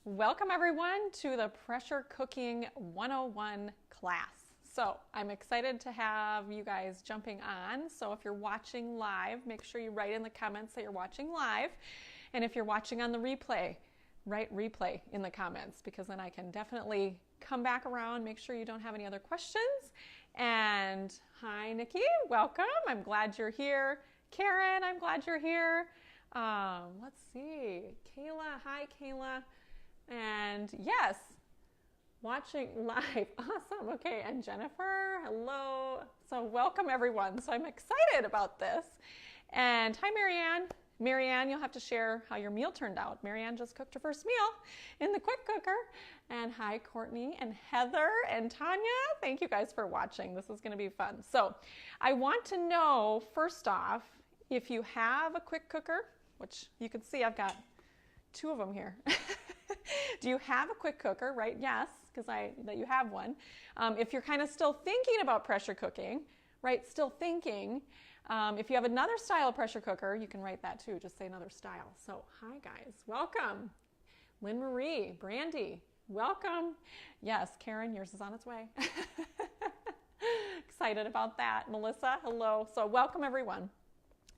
Welcome everyone to the Pressure Cooking 101 class. So I'm excited to have you guys jumping on. So if you're watching live, make sure you write in the comments that you're watching live. And if you're watching on the replay, write replay in the comments because then I can definitely come back around, make sure you don't have any other questions. And hi Nikki, welcome. I'm glad you're here. Karen, I'm glad you're here. Let's see. Kayla, hi Kayla. And yes, watching live. Awesome. Okay. And Jennifer, hello. So welcome everyone. So I'm excited about this. And hi, Marianne. Marianne, you'll have to share how your meal turned out. Marianne just cooked her first meal in the quick cooker. And hi, Courtney and Heather and Tanya. Thank you guys for watching. This is going to be fun. So I want to know, first off, if you have a quick cooker, which you can see I've got two of them here. Do you have a quick cooker, right? Yes, because that you have one. If you're kind of still thinking about pressure cooking, right? Still thinking. If you have another style of pressure cooker, you can write that too. Just say another style. So, hi guys, welcome. Lynn Marie, Brandy, welcome. Yes, Karen, yours is on its way. Excited about that. Melissa, hello. So, welcome everyone.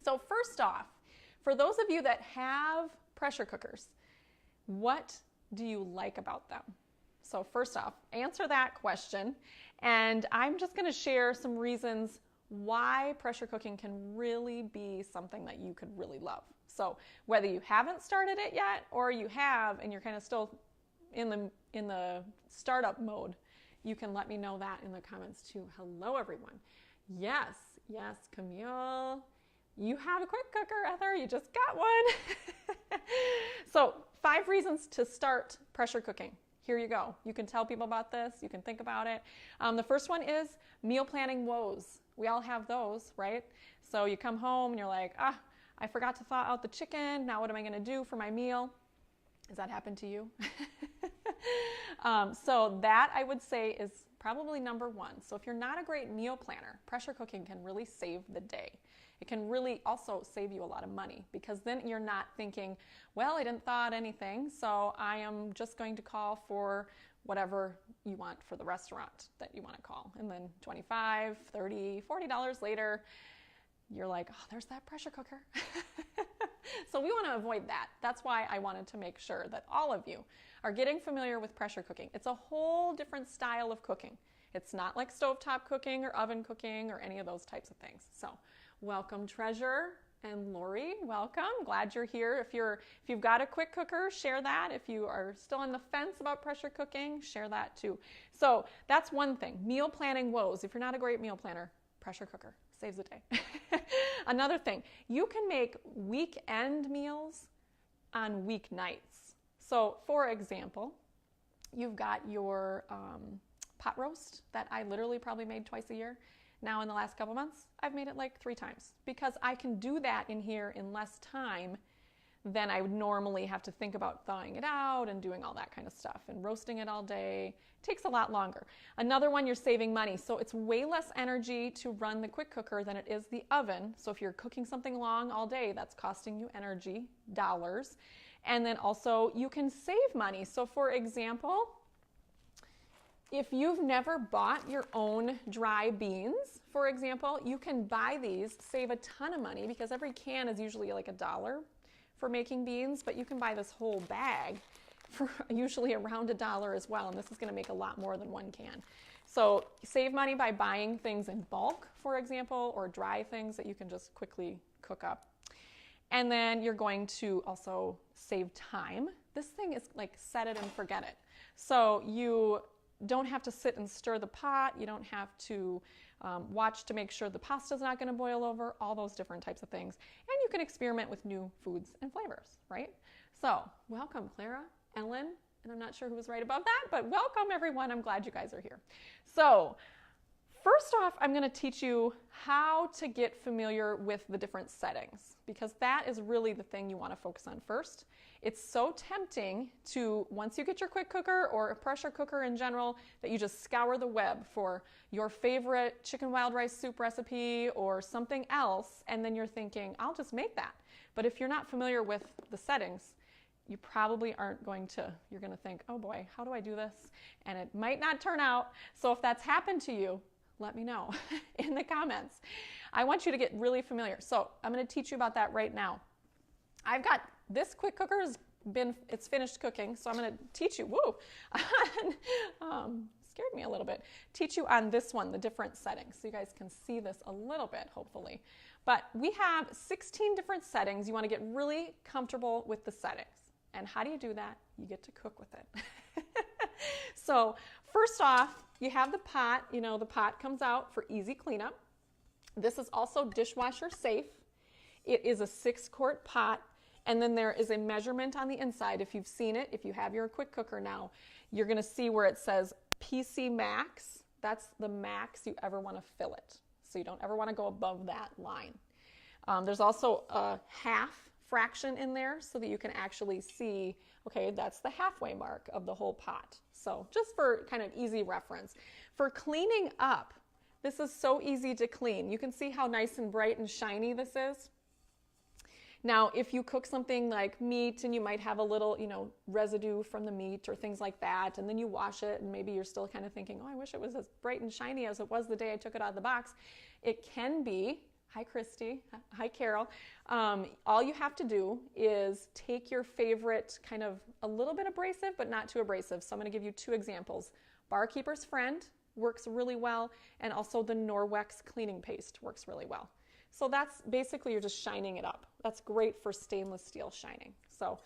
So, first off, for those of you that have pressure cookers, what do you like about them? So first off, answer that question. And I'm just going to share some reasons why pressure cooking can really be something that you could really love. So whether you haven't started it yet or you have and you're kind of still in the startup mode, you can let me know that in the comments too. Hello everyone. Yes, Camille. You have a quick cooker, Heather. You just got one. So 5 reasons to start pressure cooking. Here you go. You can tell people about this. You can think about it. The first one is meal planning woes. We all have those, right? So you come home and you're like, I forgot to thaw out the chicken. Now what am I going to do for my meal? Has that happened to you? So that I would say is probably number 1. So if you're not a great meal planner, pressure cooking can really save the day. It can really also save you a lot of money because then you're not thinking, well, I didn't thaw out anything, so I am just going to call for whatever you want for the restaurant that you want to call. And then $25, $30, $40 later, you're like, oh, there's that pressure cooker. So we want to avoid that. That's why I wanted to make sure that all of you are getting familiar with pressure cooking. It's a whole different style of cooking. It's not like stovetop cooking or oven cooking or any of those types of things. So welcome, Treasure and Lori. Welcome. Glad you're here. If you've got a quick cooker, share that. If you are still on the fence about pressure cooking, share that too. So that's one thing. Meal planning woes. If you're not a great meal planner, pressure cooker saves the day. Another thing, you can make weekend meals on weeknights. So for example, you've got your pot roast that I literally probably made twice a year. Now in the last couple months, I've made it like 3 times because I can do that in here in less time than I would normally have to think about thawing it out and doing all that kind of stuff and roasting it all day. It takes a lot longer. Another one, you're saving money. So it's way less energy to run the quick cooker than it is the oven. So if you're cooking something long all day, that's costing you energy, dollars. And then also you can save money. So for example, if you've never bought your own dry beans, for example, you can buy these, save a ton of money because every can is usually like $1 for making beans, but you can buy this whole bag for usually around $1 as well, and this is going to make a lot more than 1 can. So save money by buying things in bulk, for example, or dry things that you can just quickly cook up. And then you're going to also save time. This thing is like set it and forget it. So you don't have to sit and stir the pot. You don't have to watch to make sure the pasta's not going to boil over, all those different types of things. And you can experiment with new foods and flavors, right? So welcome, Clara, Ellen, and I'm not sure who was right above that, but welcome everyone. I'm glad you guys are here. So first off, I'm going to teach you how to get familiar with the different settings because that is really the thing you want to focus on first. It's so tempting to, once you get your quick cooker or a pressure cooker in general, that you just scour the web for your favorite chicken wild rice soup recipe or something else, and then you're thinking, I'll just make that. But if you're not familiar with the settings, you probably aren't going to, you're going to think, oh boy, how do I do this? And it might not turn out. So if that's happened to you, let me know in the comments. I want you to get really familiar. So I'm going to teach you about that right now. I've got this quick cooker it's finished cooking, so I'm going to teach you, scared me a little bit, teach you on this one, the different settings, so you guys can see this a little bit, hopefully. But we have 16 different settings. You want to get really comfortable with the settings. And how do you do that? You get to cook with it. So first off, you have the pot. You know, the pot comes out for easy cleanup. This is also dishwasher safe. It is a 6-quart pot. And then there is a measurement on the inside. If you've seen it, if you have your quick cooker now, you're going to see where it says PC max. That's the max you ever want to fill it. So you don't ever want to go above that line. There's also a half fraction in there so that you can actually see, okay, that's the halfway mark of the whole pot. So just for kind of easy reference. For cleaning up, this is so easy to clean. You can see how nice and bright and shiny this is. Now, if you cook something like meat and you might have a little, residue from the meat or things like that, and then you wash it and maybe you're still kind of thinking, oh, I wish it was as bright and shiny as it was the day I took it out of the box. It can be. Hi, Christy. Hi, Carol. All you have to do is take your favorite kind of a little bit abrasive, but not too abrasive. So I'm going to give you 2 examples. Barkeeper's Friend works really well, and also the Norwex cleaning paste works really well. So that's basically, you're just shining it up. That's great for stainless steel shining. So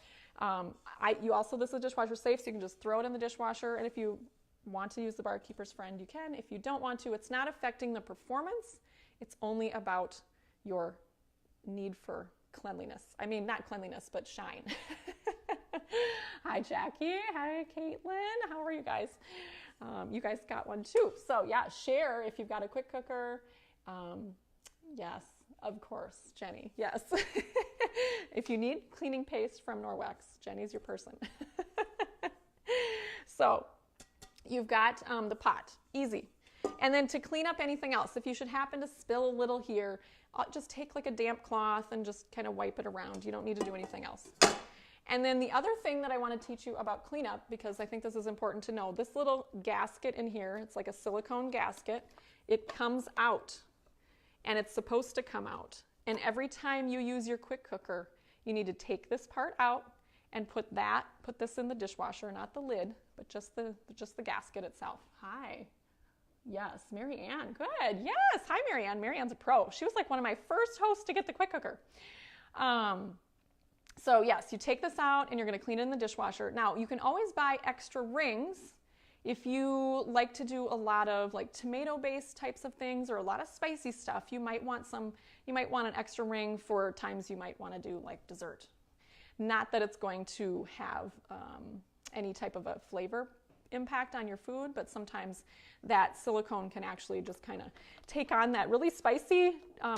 this is dishwasher safe, so you can just throw it in the dishwasher. And if you want to use the Barkeeper's Friend, you can. If you don't want to, it's not affecting the performance. It's only about your need for cleanliness. I mean, not cleanliness, but shine. Hi, Jackie. Hi, Caitlin. How are you guys? You guys got one too. So yeah, share if you've got a quick cooker. Yes, of course, Jenny. Yes. If you need cleaning paste from Norwex, Jenny's your person. So you've got the pot. Easy. And then to clean up anything else, if you should happen to spill a little here, just take like a damp cloth and just kind of wipe it around. You don't need to do anything else. And then the other thing that I want to teach you about cleanup, because I think this is important to know, this little gasket in here, it's like a silicone gasket. It comes out, and it's supposed to come out. And every time you use your quick cooker, you need to take this part out and put this in the dishwasher, not the lid, but just the gasket itself. Hi. Yes, Mary Ann, good. Yes, hi Mary Ann. Mary Ann's a pro. She was like one of my first hosts to get the quick cooker. So yes, you take this out and you're going to clean it in the dishwasher. Now, you can always buy extra rings if you like to do a lot of like tomato-based types of things or a lot of spicy stuff. You might want an extra ring for times you might want to do like dessert. Not that it's going to have any type of a flavor impact on your food, but sometimes that silicone can actually just kind of take on that really spicy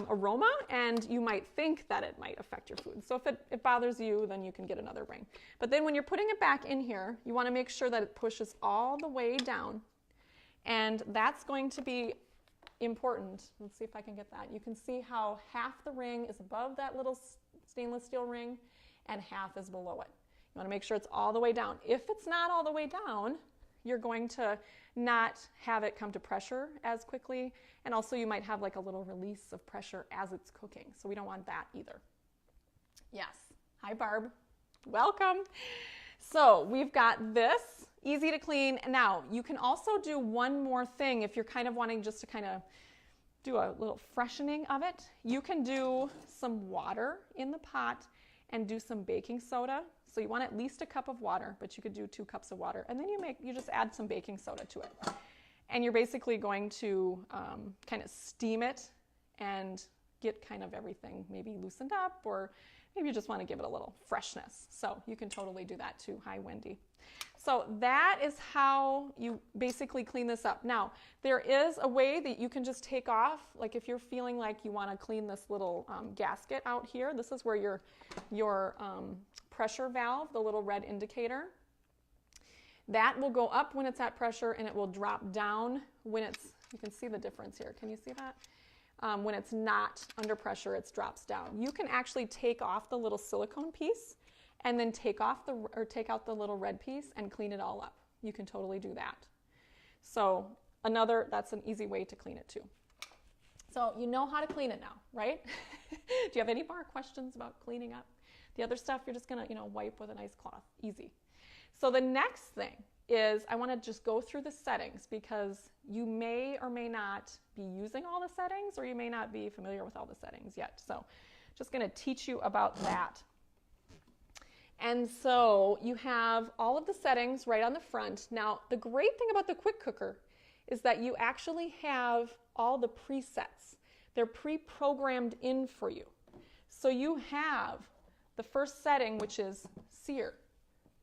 aroma, and you might think that it might affect your food. So if it bothers you, then you can get another ring. But then when you're putting it back in here, you want to make sure that it pushes all the way down, and that's going to be important. Let's see if I can get that. You can see how half the ring is above that little stainless steel ring and half is below it. You want to make sure it's all the way down. If it's not all the way down, you're going to not have it come to pressure as quickly, and also you might have like a little release of pressure as it's cooking, so we don't want that either. Yes, hi Barb, welcome. So we've got this, easy to clean. Now you can also do one more thing if you're kind of wanting just to kind of do a little freshening of it. You can do some water in the pot and do some baking soda. So you want at least a cup of water, but you could do 2 cups of water. And then you just add some baking soda to it. And you're basically going to kind of steam it and get kind of everything maybe loosened up, or maybe you just want to give it a little freshness. So you can totally do that too. Hi, Wendy. So that is how you basically clean this up. Now, there is a way that you can just take off, like if you're feeling like you want to clean this little gasket out here, this is where your pressure valve, the little red indicator, that will go up when it's at pressure, and it will drop down when you can see the difference here. Can you see that? When it's not under pressure, it drops down. You can actually take off the little silicone piece and then take out the little red piece and clean it all up. You can totally do that. So that's an easy way to clean it too. So you know how to clean it now, right? Do you have any more questions about cleaning up? The other stuff you're just gonna, wipe with a nice cloth, easy. So the next thing is I want to just go through the settings because you may or may not be using all the settings, or you may not be familiar with all the settings yet. So just going to teach you about that. And so you have all of the settings right on the front. Now, the great thing about the quick cooker is that you actually have all the presets. They're pre-programmed in for you. So you have the first setting, which is sear.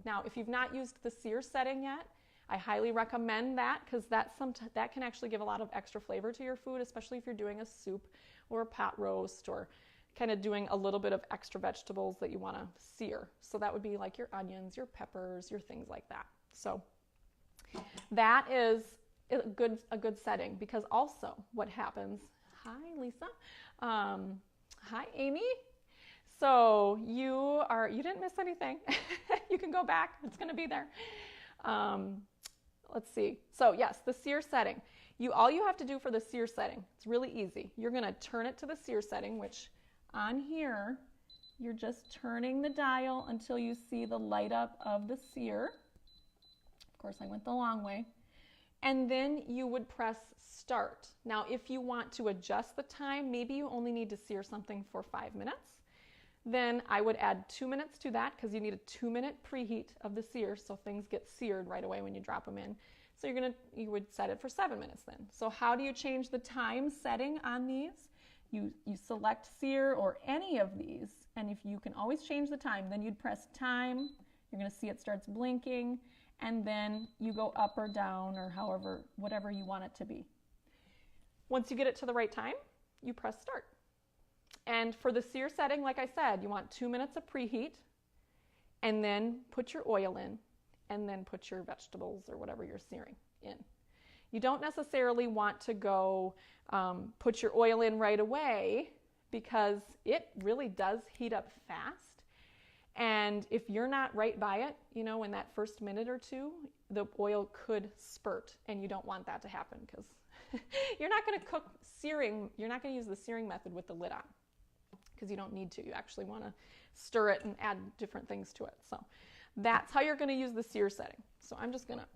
Now, if you've not used the sear setting yet, I highly recommend that because that can actually give a lot of extra flavor to your food, especially if you're doing a soup or a pot roast or kind of doing a little bit of extra vegetables that you want to sear. So that would be like your onions, your peppers, your things like that. So that is a good setting, because also what happens, hi Lisa, hi Amy. So you didn't miss anything. You can go back, it's going to be there. Let's see. So yes, the sear setting. All you have to do for the sear setting, it's really easy. You're going to turn it to the sear setting, which on here, you're just turning the dial until you see the light up of the sear. Of course, I went the long way. And then you would press start. Now, if you want to adjust the time, maybe you only need to sear something for 5 minutes. Then I would add 2 minutes to that because you need a 2-minute preheat of the sear so things get seared right away when you drop them in. So you would set it for 7 minutes then. So how do you change the time setting on these? You select sear or any of these, and if you can always change the time, then you'd press time. You're going to see it starts blinking, and then you go up or down or whatever you want it to be. Once you get it to the right time, you press start. And for the sear setting, like I said, you want 2 minutes of preheat, and then put your oil in, and then put your vegetables or whatever you're searing in. You don't necessarily want to go put your oil in right away, because it really does heat up fast. And if you're not right by it, in that first minute or two, the oil could spurt, and you don't want that to happen, because you're not going to cook searing. You're not going to use the searing method with the lid on, because you don't need to. You actually want to stir it and add different things to it. So that's how you're going to use the sear setting. So I'm just going to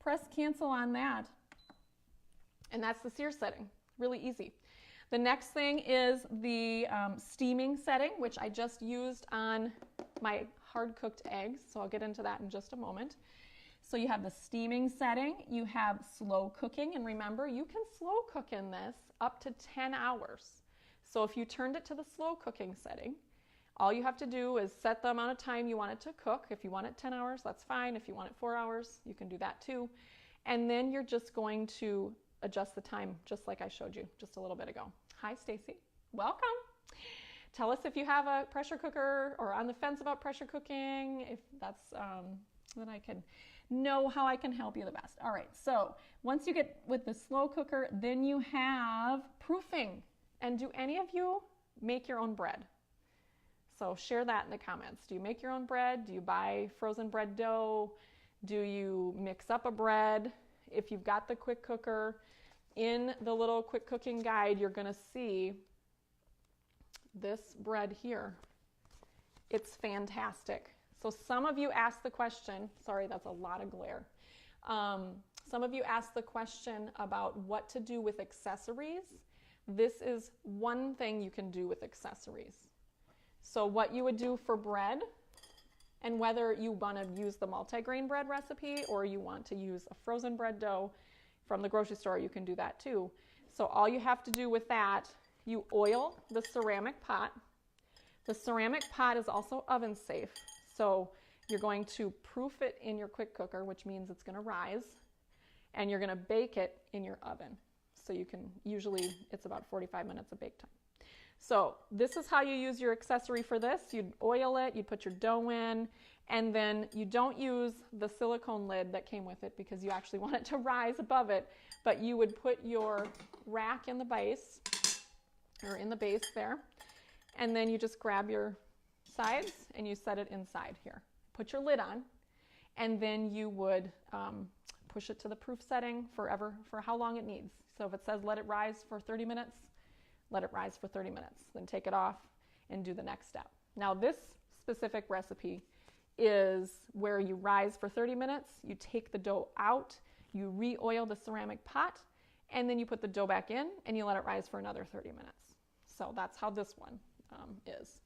press cancel on that. And that's the sear setting. Really easy. The next thing is the steaming setting, which I just used on my hard-cooked eggs. So I'll get into that in just a moment. So you have the steaming setting. You have slow cooking. And remember, you can slow cook in this up to 10 hours. So if you turned it to the slow cooking setting, all you have to do is set the amount of time you want it to cook. If you want it 10 hours, that's fine. If you want it 4 hours, you can do that too. And then you're just going to adjust the time, just like I showed you just a little bit ago. Hi, Stacy. Welcome. Tell us if you have a pressure cooker or on the fence about pressure cooking, if that's, then I can know how I can help you the best. All right, so once you get with the slow cooker, then you have proofing. And do any of you make your own bread? So share that in the comments. Do you make your own bread? Do you buy frozen bread dough? Do you mix up a bread? If you've got the quick cooker, in the little quick cooking guide, you're going to see this bread here. It's fantastic. So some of you asked the question, sorry, that's a lot of glare. Some of you asked the question about what to do with accessories. This is one thing you can do with accessories. So what you would do for bread, and whether you want to use the multigrain bread recipe or you want to use a frozen bread dough from the grocery store, you can do that too. So all you have to do with that, you oil the ceramic pot. The ceramic pot is also oven safe. So you're going to proof it in your quick cooker, which means it's going to rise, and you're going to bake it in your oven. So you can, usually it's about 45 minutes of bake time. So this is how you use your accessory for this. You'd oil it, you'd put your dough in, and then you don't use the silicone lid that came with it because you actually want it to rise above it, but you would put your rack in the base, or in the base there, and then you just grab your sides and you set it inside here. Put your lid on, and then you would push it to the proof setting for how long it needs. So if it says let it rise for 30 minutes, let it rise for 30 minutes. Then take it off and do the next step. Now this specific recipe is where you rise for 30 minutes, you take the dough out, you re-oil the ceramic pot, and then you put the dough back in and you let it rise for another 30 minutes. So that's how this one is.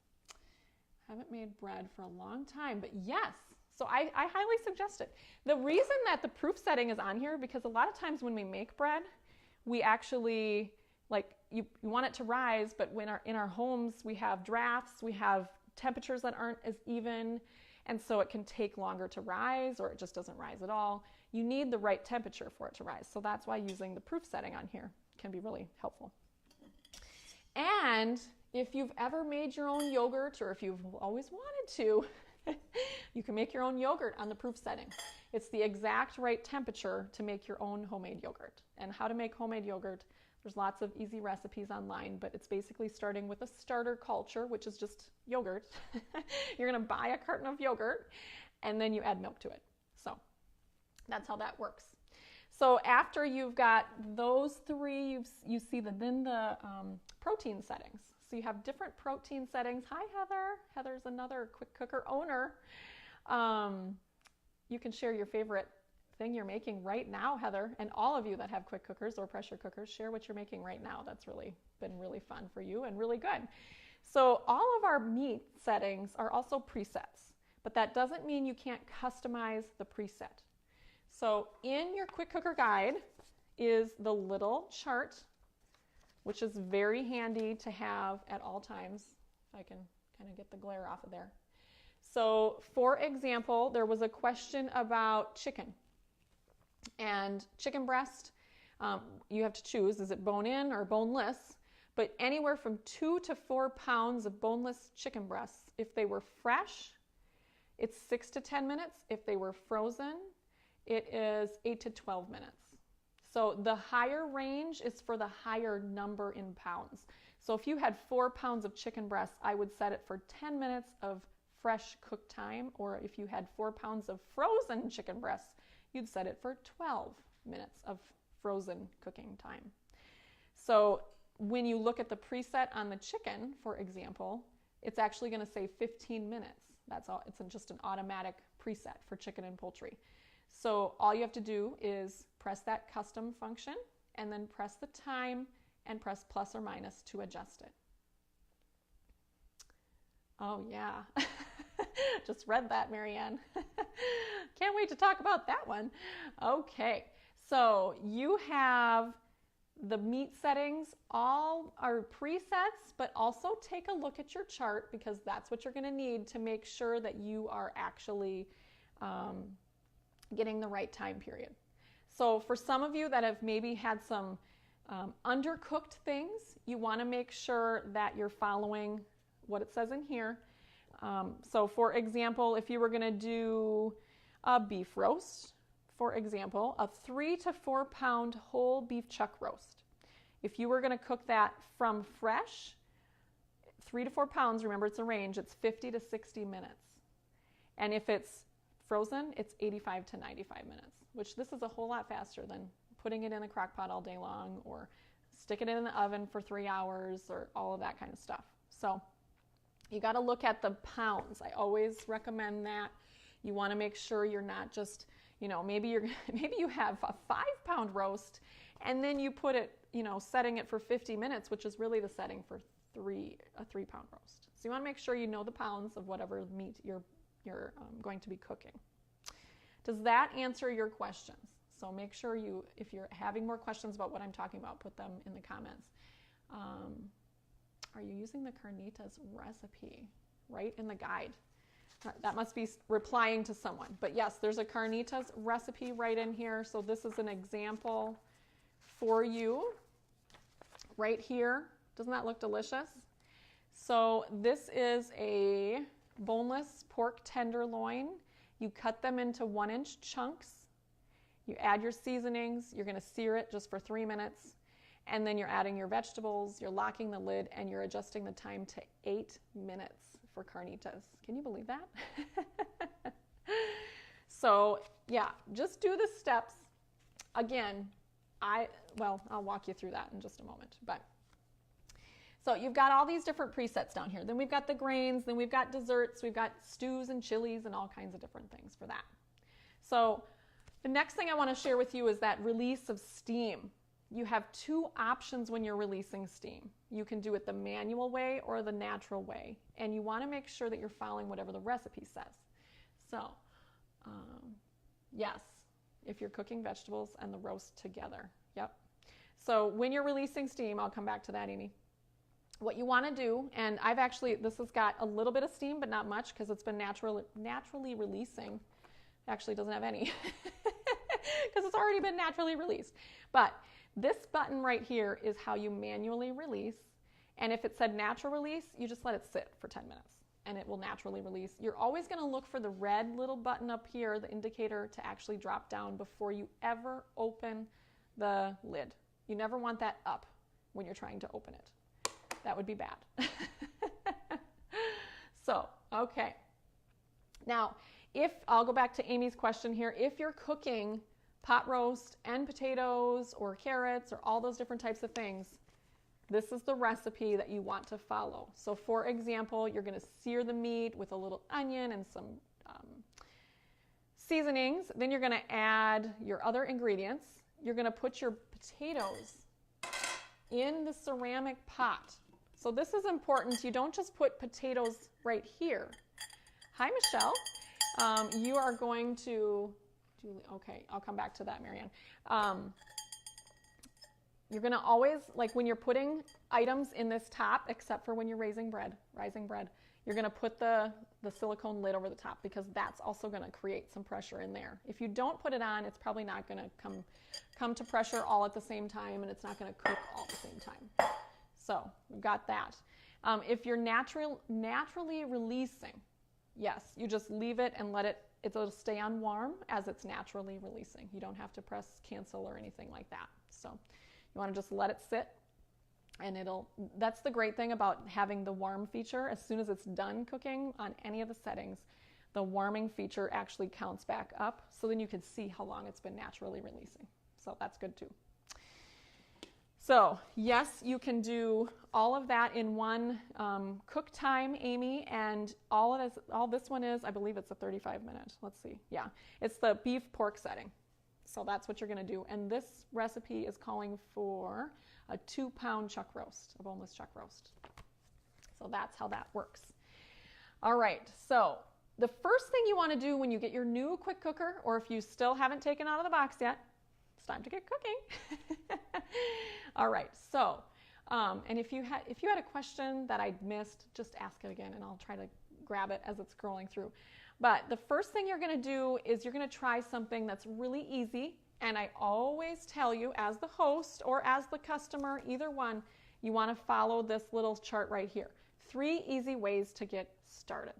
I haven't made bread for a long time, but yes, so I highly suggest it. The reason that the proof setting is on here, because a lot of times when we make bread, we actually, you want it to rise, but in our homes, we have drafts, we have temperatures that aren't as even, and so it can take longer to rise, or it just doesn't rise at all. You need the right temperature for it to rise, so that's why using the proof setting on here can be really helpful. And if you've ever made your own yogurt, or if you've always wanted to, you can make your own yogurt on the proof setting. It's the exact right temperature to make your own homemade yogurt. And how to make homemade yogurt, there's lots of easy recipes online, but it's basically starting with a starter culture, which is just yogurt. You're going to buy a carton of yogurt, and then you add milk to it. So that's how that works. So after you've got those three, you see then the protein settings. So you have different protein settings. Hi, Heather. Heather's another quick cooker owner. You can share your favorite thing you're making right now, Heather, and all of you that have quick cookers or pressure cookers, share what you're making right now. That's been really fun for you and really good. So all of our meat settings are also presets, but that doesn't mean you can't customize the preset. So in your quick cooker guide is the little chart, which is very handy to have at all times. If I can kind of get the glare off of there. So for example, there was a question about chicken. And chicken breast, you have to choose, is it bone-in or boneless? But anywhere from 2 to 4 pounds of boneless chicken breasts, if they were fresh, it's 6 to 10 minutes. If they were frozen, it is 8 to 12 minutes. So the higher range is for the higher number in pounds. So if you had 4 pounds of chicken breasts, I would set it for 10 minutes of fresh cook time, or if you had 4 pounds of frozen chicken breasts, you'd set it for 12 minutes of frozen cooking time. So when you look at the preset on the chicken, for example, it's actually going to say 15 minutes. That's all. It's just an automatic preset for chicken and poultry. So all you have to do is press that custom function and then press the time and press plus or minus to adjust it. Oh yeah, just read that, Marianne. Can't wait to talk about that one. Okay, so you have the meat settings, all are presets, but also take a look at your chart, because that's what you're going to need to make sure that you are actually getting the right time period. So for some of you that have maybe had some undercooked things, you want to make sure that you're following what it says in here. So for example, if you were going to do a beef roast, for example, a 3 to 4 pound whole beef chuck roast. If you were going to cook that from fresh, 3 to 4 pounds, remember it's a range, it's 50 to 60 minutes. And if it's frozen, it's 85 to 95 minutes, which this is a whole lot faster than putting it in a crock pot all day long, or stick it in the oven for 3 hours, or all of that kind of stuff. So you got to look at the pounds. I always recommend that. You want to make sure you're not just, maybe you have a 5 pound roast and then you put it, setting it for 50 minutes, which is really the setting for a 3 pound roast. So you want to make sure you know the pounds of whatever meat you're going to be cooking. Does that answer your questions? So make sure if you're having more questions about what I'm talking about, put them in the comments. Are you using the carnitas recipe right in the guide? That must be replying to someone. But yes, there's a carnitas recipe right in here. So this is an example for you right here. Doesn't that look delicious? So this is a boneless pork tenderloin. You cut them into 1-inch chunks. You add your seasonings. You're going to sear it just for 3 minutes. And then you're adding your vegetables, you're locking the lid, and you're adjusting the time to 8 minutes. for carnitas. Can you believe that? So yeah, just do the steps. Again, I'll walk you through that in just a moment. But so you've got all these different presets down here. Then we've got the grains, then we've got desserts, we've got stews and chilies and all kinds of different things for that. So the next thing I want to share with you is that release of steam. You have two options when you're releasing steam. You can do it the manual way or the natural way. And you want to make sure that you're following whatever the recipe says. So, yes, if you're cooking vegetables and the roast together. Yep. So when you're releasing steam, I'll come back to that, Amy. What you want to do, and this has got a little bit of steam, but not much because it's been naturally releasing. It actually doesn't have any because it's already been naturally released. But this button right here is how you manually release. And if it said natural release, you just let it sit for 10 minutes and it will naturally release. You're always going to look for the red little button up here, the indicator, to actually drop down before you ever open the lid. You never want that up when you're trying to open it. That would be bad. So, okay. Now, I'll go back to Amy's question here. If you're cooking pot roast and potatoes or carrots or all those different types of things, this is the recipe that you want to follow. So for example, you're going to sear the meat with a little onion and some seasonings. Then you're going to add your other ingredients. You're going to put your potatoes in the ceramic pot. So this is important. You don't just put potatoes right here. Hi, Michelle. You are going to, okay, I'll come back to that, Marianne. You're going to always, like when you're putting items in this top, except for when you're rising bread, you're going to put the silicone lid over the top because that's also going to create some pressure in there. If you don't put it on, it's probably not going to come to pressure all at the same time, and it's not going to cook all at the same time. So we've got that. If you're naturally releasing, yes, you just leave it and it'll stay on warm as it's naturally releasing. You don't have to press cancel or anything like that. So you want to just let it sit, and that's the great thing about having the warm feature. As soon as it's done cooking on any of the settings, the warming feature actually counts back up, so then you can see how long it's been naturally releasing. So that's good too. So yes, you can do all of that in one cook time, Amy, and all this one is, I believe it's a 35-minute. Let's see. Yeah, it's the beef pork setting. So that's what you're going to do. And this recipe is calling for a 2-pound chuck roast, a boneless chuck roast. So that's how that works. All right, so the first thing you want to do when you get your new quick cooker, or if you still haven't taken it out of the box yet, it's time to get cooking. All right, so, and if you had a question that I missed, just ask it again and I'll try to grab it as it's scrolling through. But the first thing you're going to do is you're going to try something that's really easy. And I always tell you, as the host or as the customer, either one, you want to follow this little chart right here. 3 easy ways to get started.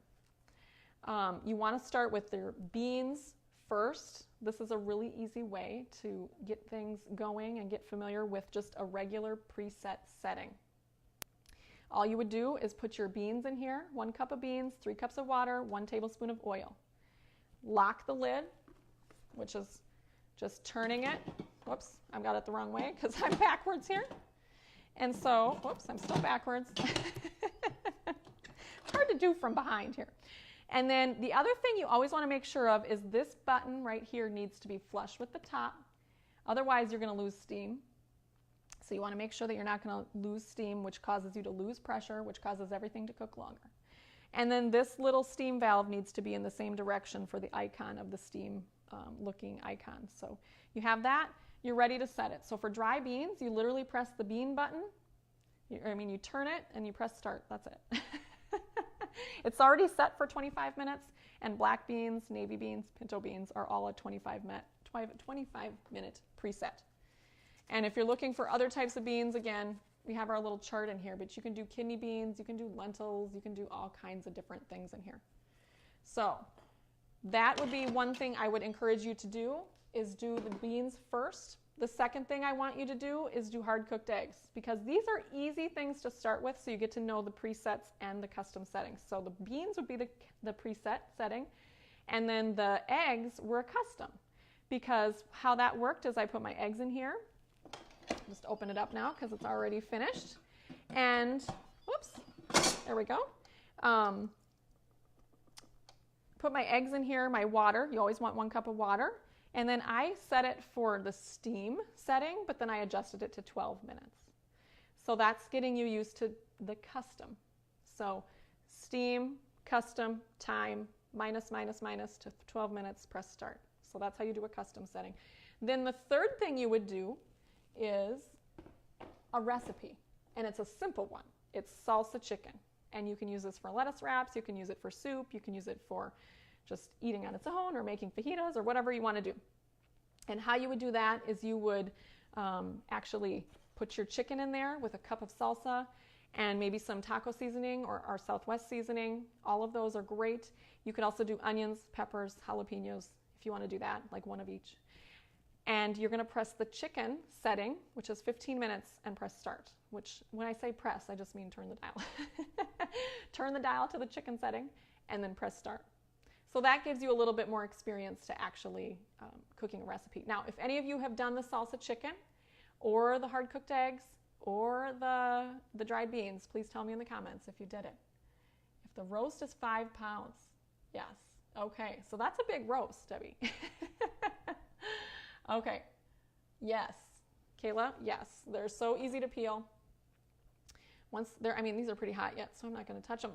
You want to start with your beans first. This is a really easy way to get things going and get familiar with just a regular preset setting. All you would do is put your beans in here, 1 cup of beans, 3 cups of water, 1 tablespoon of oil. Lock the lid, which is just turning it. Whoops, I've got it the wrong way because I'm backwards here. And so, whoops, I'm still backwards. It's hard to do from behind here. And then the other thing you always want to make sure of is this button right here needs to be flush with the top. Otherwise, you're going to lose steam. So you want to make sure that you're not going to lose steam, which causes you to lose pressure, which causes everything to cook longer. And then this little steam valve needs to be in the same direction for the icon of the steam looking icon. So you have that, you're ready to set it. So for dry beans, you literally press the bean button. You turn it and you press start. That's it. It's already set for 25 minutes, and black beans, navy beans, pinto beans are all a 25-minute preset. And if you're looking for other types of beans, again, we have our little chart in here, but you can do kidney beans, you can do lentils, you can do all kinds of different things in here. So that would be one thing I would encourage you to do, is do the beans first. the second thing I want you to do is do hard-cooked eggs, because these are easy things to start with, so you get to know the presets and the custom settings. So the beans would be the preset setting, and then the eggs were custom, because how that worked is I put my eggs in here. Just open it up now because it's already finished. And, whoops, there we go. Put my eggs in here, my water. You always want 1 cup of water. And then I set it for the steam setting, but then I adjusted it to 12 minutes. So that's getting you used to the custom. So steam, custom, time, minus to 12 minutes, press start. So that's how you do a custom setting. Then the third thing you would do is a recipe, and it's a simple one. It's salsa chicken, and you can use this for lettuce wraps, you can use it for soup, you can use it for just eating on its own or making fajitas or whatever you want to do. And how you would do that is you would actually put your chicken in there with a cup of salsa and maybe some taco seasoning or our Southwest seasoning. All of those are great. You could also do onions, peppers, jalapenos if you want to do that, like 1 of each. And you're going to press the chicken setting, which is 15 minutes, and press start, which when I say press, I just mean turn the dial. Turn the dial to the chicken setting and then press start. So that gives you a little bit more experience to actually cooking a recipe. Now, if any of you have done the salsa chicken or the hard-cooked eggs or the dried beans, please tell me in the comments if you did it. If the roast is 5 pounds, yes. Okay, so that's a big roast, Debbie. Okay, yes. Kayla, yes. They're so easy to peel. These are pretty hot yet, so I'm not going to touch them.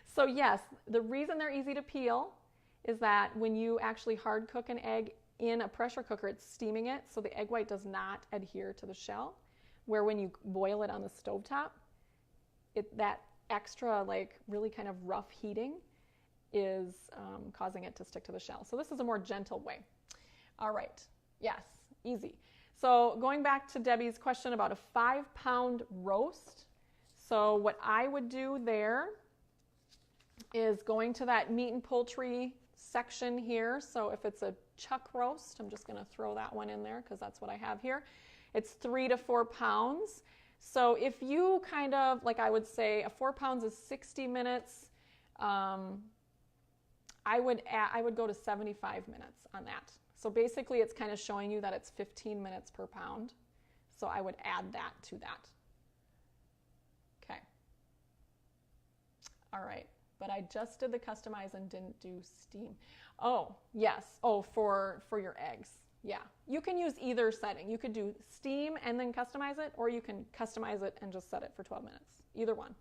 So yes, the reason they're easy to peel is that when you actually hard cook an egg in a pressure cooker, it's steaming it, so the egg white does not adhere to the shell, where when you boil it on the stovetop, that extra really kind of rough heating is causing it to stick to the shell. So this is a more gentle way. All right, yes, easy. So going back to Debbie's question about a 5-pound roast, so what I would do there is going to that meat and poultry section here. So if it's a chuck roast, I'm just going to throw that one in there because that's what I have here. It's 3 to 4 pounds. So if you kind of, I would say a 4 pounds is 60 minutes. I would go to 75 minutes on that. So basically it's kind of showing you that it's 15 minutes per pound. So I would add that to that. Okay. All right. But I just did the customize and didn't do steam. Oh, yes. Oh, for your eggs. Yeah. You can use either setting. You could do steam and then customize it, or you can customize it and just set it for 12 minutes. Either one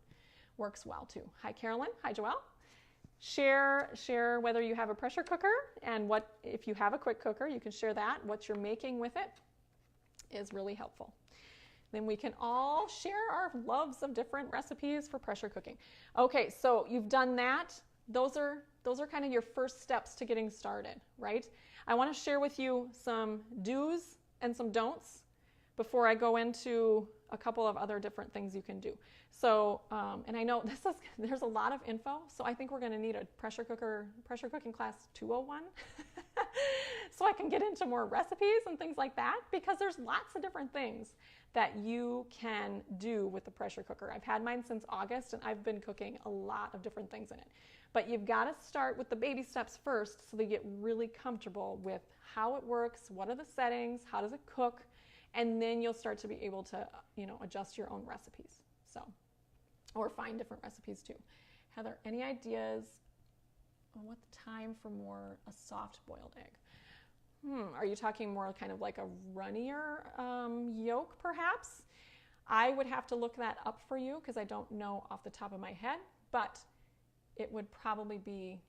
works well too. Hi, Carolyn. Hi, Joelle. Share whether you have a pressure cooker and if you have a quick cooker, you can share that. What you're making with it is really helpful. Then we can all share our loves of different recipes for pressure cooking. Okay, so you've done that. Those are kind of your first steps to getting started, right? I want to share with you some do's and some don'ts before I go into a couple of other different things you can do. So, and I know there's a lot of info, so I think we're going to need a pressure cooking class 201 so I can get into more recipes and things like that, because there's lots of different things that you can do with the pressure cooker. I've had mine since August, and I've been cooking a lot of different things in it. But you've got to start with the baby steps first so they get really comfortable with how it works, what are the settings, how does it cook, and then you'll start to be able to, adjust your own recipes. So, or find different recipes too. Heather, any ideas on what the time for a soft boiled egg? Are you talking more kind of like a runnier yolk perhaps? I would have to look that up for you because I don't know off the top of my head, but it would probably be,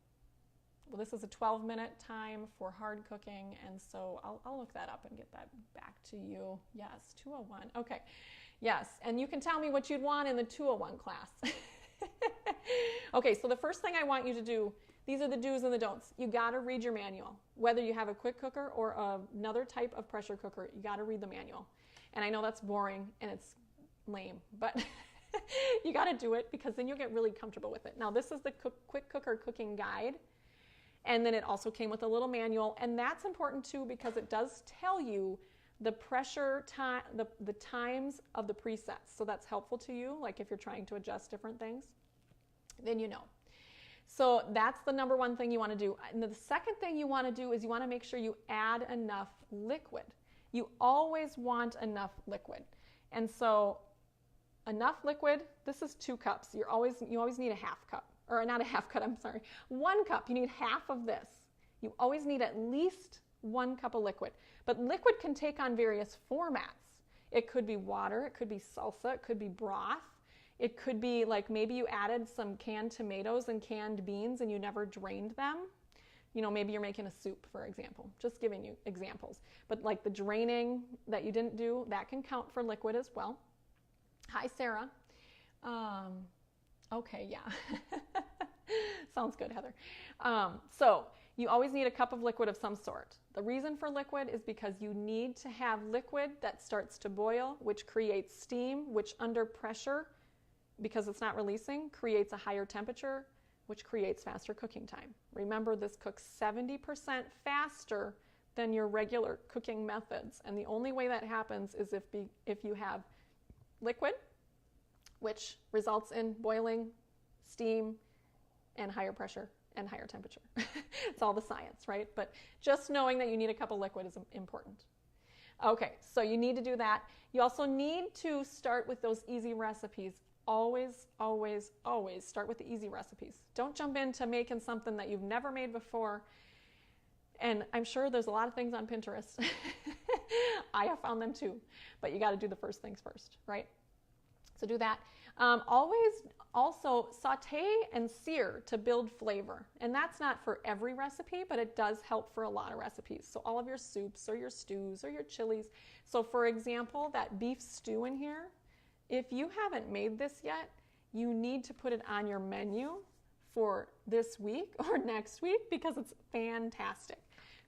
well, this is a 12-minute time for hard cooking, and so I'll look that up and get that back to you. Yes, 201. Okay. Yes, and you can tell me what you'd want in the 201 class. Okay, so the first thing I want you to do, these are the do's and the don'ts. You got to read your manual. Whether you have a quick cooker or another type of pressure cooker, you got to read the manual. And I know that's boring and it's lame, but you got to do it because then you'll get really comfortable with it. Now, this is the quick cooker cooking guide. And then it also came with a little manual, and that's important too because it does tell you the pressure time, the times of the presets. So that's helpful to you, like if you're trying to adjust different things, then you know. So that's the number one thing you want to do. And the second thing you want to do is you want to make sure you add enough liquid. You always want enough liquid. And so enough liquid, this is 2 cups. You always need a half cup, or not a half cup, I'm sorry, 1 cup. You need half of this. You always need at least 1 cup of liquid. But liquid can take on various formats. It could be water, it could be salsa, it could be broth. It could be like maybe you added some canned tomatoes and canned beans and you never drained them. You know, maybe you're making a soup, for example. Just giving you examples. But like the draining that you didn't do, that can count for liquid as well. Hi, Sarah. Okay, yeah. Sounds good, Heather. So you always need a cup of liquid of some sort. The reason for liquid is because you need to have liquid that starts to boil, which creates steam, which under pressure, because it's not releasing, creates a higher temperature, which creates faster cooking time. Remember, this cooks 70% faster than your regular cooking methods. And the only way that happens is if you have liquid, which results in boiling, steam, and higher pressure and higher temperature. It's all the science, right? But just knowing that you need a cup of liquid is important. Okay, so you need to do that. You also need to start with those easy recipes. Always, always, always start with the easy recipes. Don't jump into making something that you've never made before. And I'm sure there's a lot of things on Pinterest. I have found them too, but you got to do the first things first, right? So do that. Always also saute and sear to build flavor. And that's not for every recipe, but it does help for a lot of recipes. So all of your soups or your stews or your chilies. So for example, that beef stew in here, if you haven't made this yet, you need to put it on your menu for this week or next week because it's fantastic.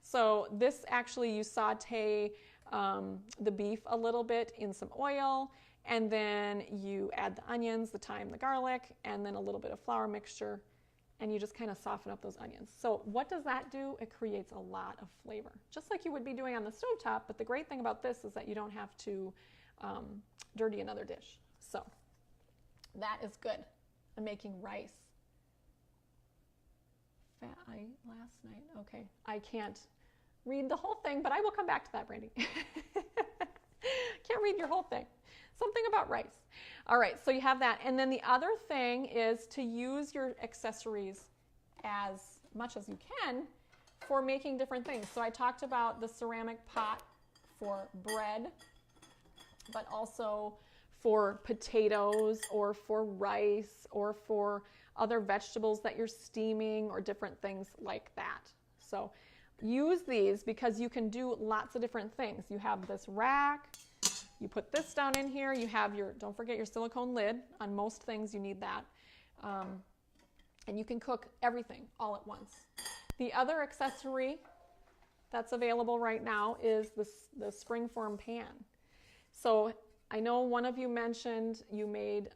So this actually, you saute the beef a little bit in some oil, and then you add the onions, the thyme, the garlic, and then a little bit of flour mixture, and you just kind of soften up those onions. So what does that do? It creates a lot of flavor, just like you would be doing on the stovetop, but the great thing about this is that you don't have to dirty another dish. So that is good. I'm making rice. Last night, okay. I can't read the whole thing, but I will come back to that, Brandy. Can't read your whole thing. Something about rice. All right, so you have that. And then the other thing is to use your accessories as much as you can for making different things. So I talked about the ceramic pot for bread, but also for potatoes or for rice or for other vegetables that you're steaming or different things like that. So use these because you can do lots of different things. You have this rack, you put this down in here, you have your, don't forget your silicone lid. On most things you need that. And you can cook everything all at once. The other accessory that's available right now is the springform pan. So I know one of you mentioned you made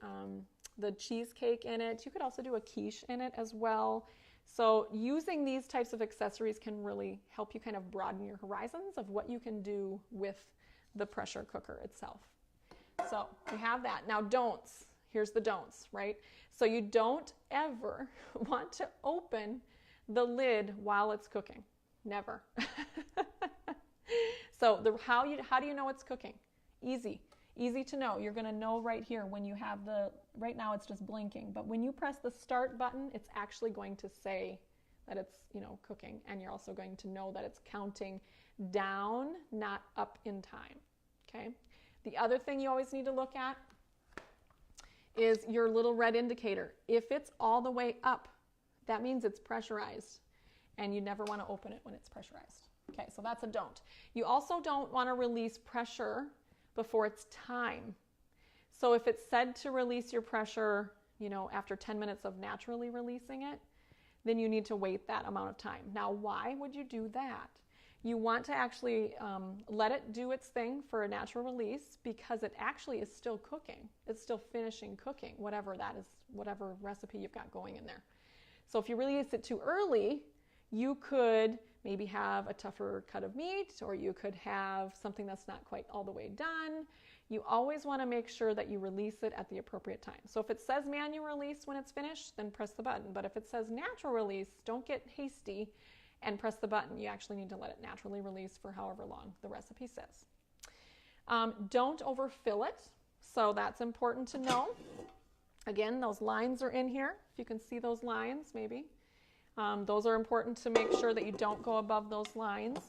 the cheesecake in it. You could also do a quiche in it as well. So using these types of accessories can really help you kind of broaden your horizons of what you can do with the pressure cooker itself. So you have that. Now don'ts. Here's the don'ts, right? So you don't ever want to open the lid while it's cooking. Never. So how do you know it's cooking? Easy. Easy to know. You're going to know right here when you have right now it's just blinking, but when you press the start button, it's actually going to say that it's, cooking, and you're also going to know that it's counting down, not up in time, okay? The other thing you always need to look at is your little red indicator. If it's all the way up, that means it's pressurized, and you never want to open it when it's pressurized. Okay, so that's a don't. You also don't want to release pressure before it's time. So if it's said to release your pressure, after 10 minutes of naturally releasing it, then you need to wait that amount of time. Now, why would you do that? You want to actually let it do its thing for a natural release because it actually is still cooking. It's still finishing cooking, whatever that is, whatever recipe you've got going in there. So if you release it too early, You could maybe have a tougher cut of meat, or you could have something that's not quite all the way done. You always want to make sure that you release it at the appropriate time. So if it says manual release when it's finished, then press the button. But if it says natural release, don't get hasty and press the button. You actually need to let it naturally release for however long the recipe says. Don't overfill it. So that's important to know. Again, those lines are in here. If you can see those lines, maybe. Those are important to make sure that you don't go above those lines.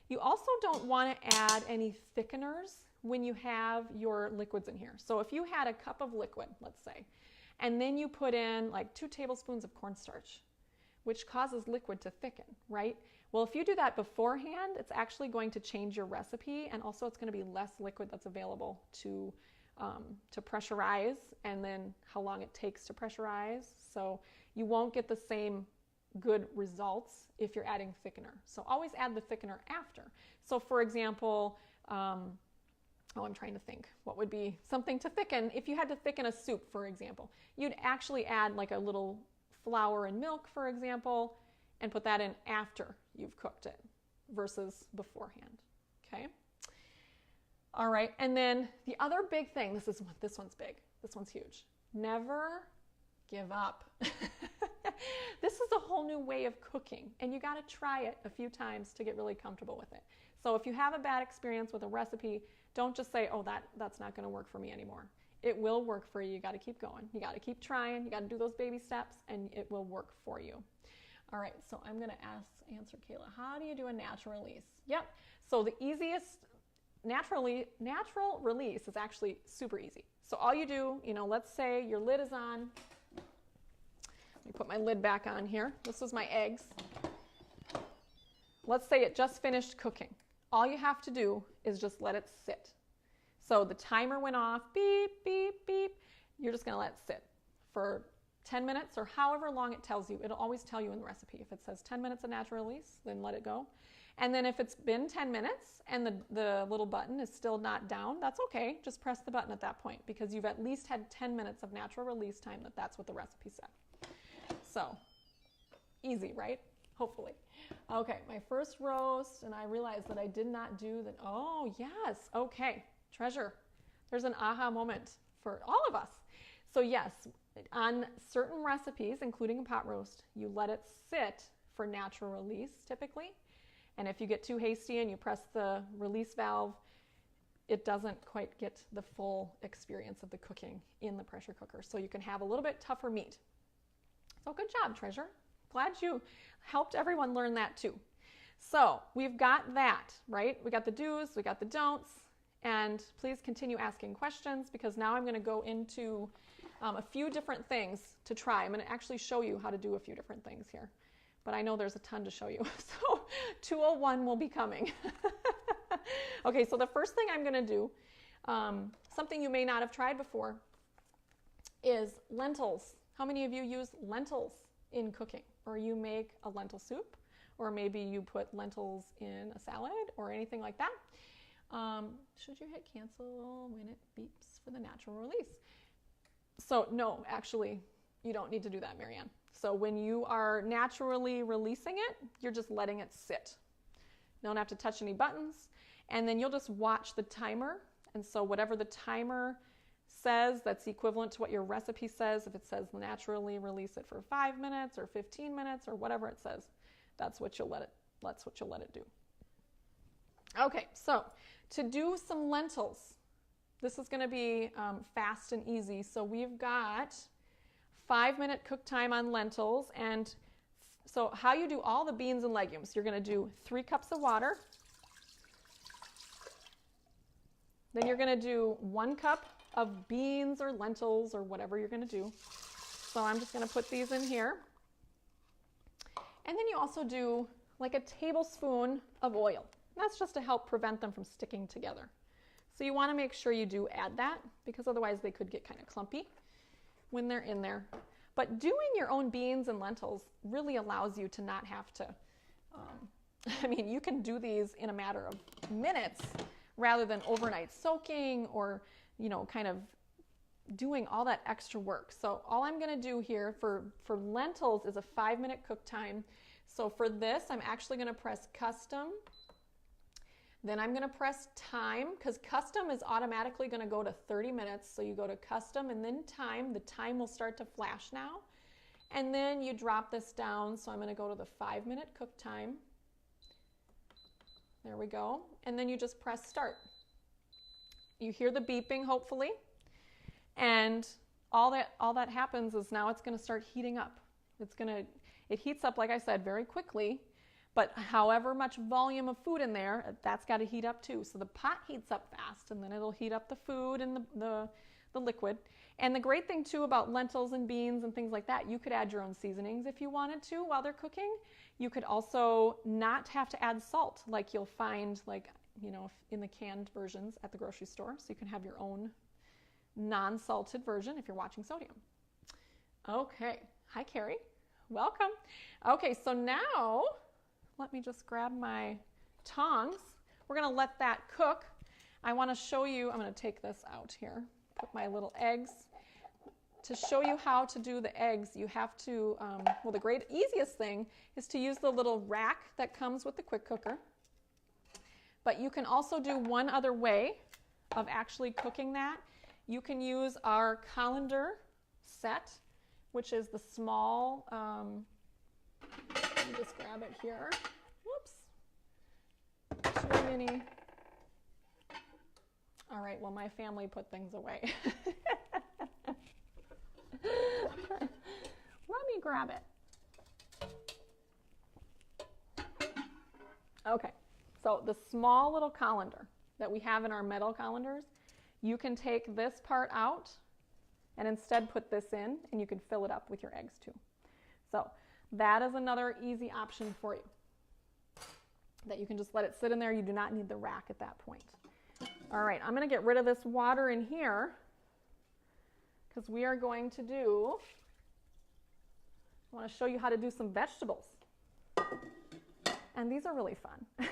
You also don't want to add any thickeners when you have your liquids in here. So if you had a cup of liquid, let's say, and then you put in like 2 tablespoons of cornstarch, which causes liquid to thicken, right? Well, if you do that beforehand, it's actually going to change your recipe, and also it's going to be less liquid that's available to pressurize, and then how long it takes to pressurize. So you won't get the same good results if you're adding thickener. So always add the thickener after. So for example, I'm trying to think what would be something to thicken. If you had to thicken a soup, for example, you'd actually add like a little flour and milk, for example, and put that in after you've cooked it versus beforehand. Okay. All right. And then the other big thing, this one's big. This one's huge. Never give up. This is a whole new way of cooking, and you got to try it a few times to get really comfortable with it. So if you have a bad experience with a recipe, don't just say, oh, that's not going to work for me anymore. It will work for you. You got to keep going. You got to keep trying. You got to do those baby steps, and it will work for you. All right, so I'm going to answer Kayla. How do you do a natural release? Yep. So the easiest natural release is actually super easy. So all you do, let's say your lid is on. Let me put my lid back on here. This was my eggs. Let's say it just finished cooking. All you have to do is just let it sit. So the timer went off, beep, beep, beep. You're just going to let it sit for 10 minutes or however long it tells you. It'll always tell you in the recipe. If it says 10 minutes of natural release, then let it go. And then if it's been 10 minutes and the little button is still not down, that's okay. Just press the button at that point, because you've at least had 10 minutes of natural release time. That's what the recipe said. So easy, right? Hopefully. Okay, my first roast, and I realized that I did not do the, oh yes, okay, treasure. There's an aha moment for all of us. So yes, on certain recipes, including a pot roast, you let it sit for natural release typically. And if you get too hasty and you press the release valve, it doesn't quite get the full experience of the cooking in the pressure cooker. So you can have a little bit tougher meat. So good job, Treasure. Glad you helped everyone learn that too. So we've got that, right? We got the do's, we got the don'ts, and please continue asking questions, because now I'm going to go into a few different things to try. I'm going to actually show you how to do a few different things here, but I know there's a ton to show you. So 201 will be coming. Okay, so the first thing I'm going to do, something you may not have tried before, is lentils. How many of you use lentils in cooking? Or you make a lentil soup, or maybe you put lentils in a salad or anything like that. Should you hit cancel when it beeps for the natural release? So no, actually, you don't need to do that, Marianne. So when you are naturally releasing it, you're just letting it sit. You don't have to touch any buttons, and then you'll just watch the timer. And so whatever the timer says, that's equivalent to what your recipe says. If it says naturally release it for 5 minutes or 15 minutes or whatever it says, that's what you'll let it do. Okay, so to do some lentils, this is going to be fast and easy. So we've got 5-minute cook time on lentils. And so how you do all the beans and legumes, you're going to do 3 cups of water. Then you're going to do 1 cup of beans or lentils or whatever you're going to do. So I'm just going to put these in here. And then you also do like a tablespoon of oil. That's just to help prevent them from sticking together. So you want to make sure you do add that, because otherwise they could get kind of clumpy when they're in there. But doing your own beans and lentils really allows you to not have to, you can do these in a matter of minutes rather than overnight soaking or, kind of doing all that extra work. So all I'm going to do here for lentils is a 5-minute cook time. So for this, I'm actually going to press custom. Then I'm going to press time, because custom is automatically going to go to 30 minutes. So you go to custom and then time. The time will start to flash now. And then you drop this down. So I'm going to go to the 5-minute cook time. There we go. And then you just press start. You hear the beeping, hopefully. And all that happens is now it's going to start heating up. It heats up, like I said, very quickly. But however much volume of food in there, that's got to heat up too. So the pot heats up fast, and then it'll heat up the food and the liquid. And the great thing too about lentils and beans and things like that, you could add your own seasonings if you wanted to while they're cooking. You could also not have to add salt, like you'll find, like, you know, in the canned versions at the grocery store. So you can have your own non-salted version if you're watching Sodium. Okay. Hi, Carrie. Welcome. Okay, so now let me just grab my tongs. We're going to let that cook. I want to show you, I'm going to take this out here, put my little eggs. To show you how to do the eggs, you have to, well, the easiest thing is to use the little rack that comes with the quick cooker. But you can also do one other way of actually cooking that. You can use our colander set, which is the small, let me just grab it here. Whoops. Too many. All right, well, my family put things away. Let me grab it. Okay, so the small little colander that we have in our metal colanders, you can take this part out and instead put this in, and you can fill it up with your eggs too. So that is another easy option for you, that you can just let it sit in there. You do not need the rack at that point. All right, I'm going to get rid of this water in here because we are going to do, I want to show you how to do some vegetables. And these are really fun.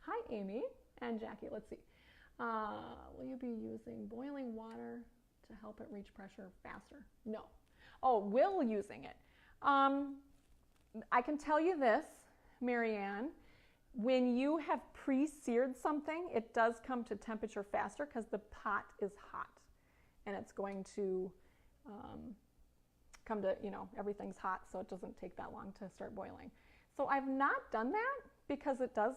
Hi, Amy and Jackie. Let's see. Will you be using boiling water to help it reach pressure faster? No. Oh, will using it. I can tell you this, Marianne, when you have pre-seared something, it does come to temperature faster because the pot is hot and it's going to come to, you know, everything's hot, so it doesn't take that long to start boiling. So I've not done that because it does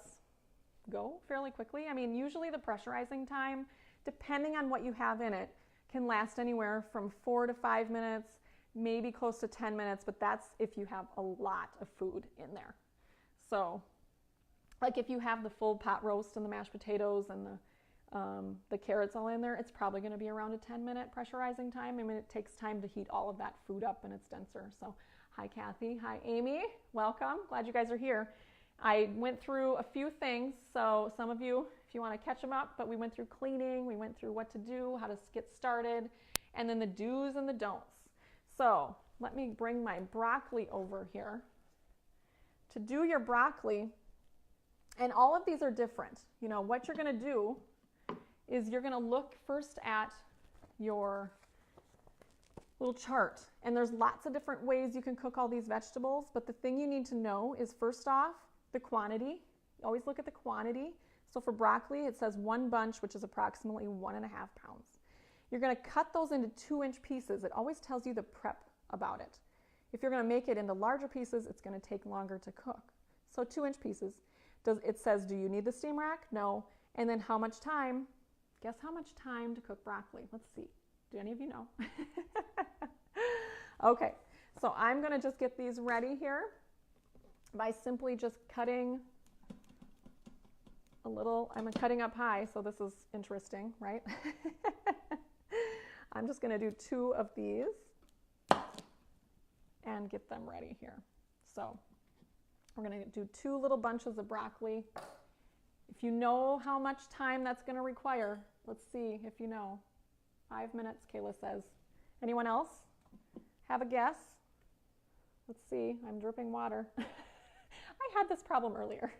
go fairly quickly. I mean, usually the pressurizing time, depending on what you have in it, can last anywhere from 4 to 5 minutes, maybe close to 10 minutes, but that's if you have a lot of food in there. So, like if you have the full pot roast and the mashed potatoes and the carrots all in there, it's probably going to be around a 10-minute pressurizing time. I mean, it takes time to heat all of that food up and it's denser. So, hi Kathy, hi Amy, welcome. Glad you guys are here. I went through a few things, so some of you, if you want to catch them up, but we went through cleaning, we went through what to do, how to get started, and then the do's and the don'ts. So let me bring my broccoli over here. To do your broccoli, and all of these are different. You know, what you're going to do is you're going to look first at your little chart, and there's lots of different ways you can cook all these vegetables, but the thing you need to know is first off, the quantity. Always look at the quantity. So for broccoli, it says 1 bunch, which is approximately 1.5 pounds. You're going to cut those into 2-inch pieces. It always tells you the prep about it. If you're going to make it into larger pieces, it's going to take longer to cook. So 2-inch pieces. It says, do you need the steam rack? No. And then how much time? Guess how much time to cook broccoli? Let's see. Do any of you know? Okay, so I'm going to just get these ready here by simply just cutting a little. I'm cutting up high, so this is interesting, right? I'm just going to do 2 of these and get them ready here. So we're going to do 2 little bunches of broccoli. If you know how much time that's going to require, let's see if you know. 5 minutes, Kayla says. Anyone else have a guess? Let's see. I'm dripping water. I had this problem earlier.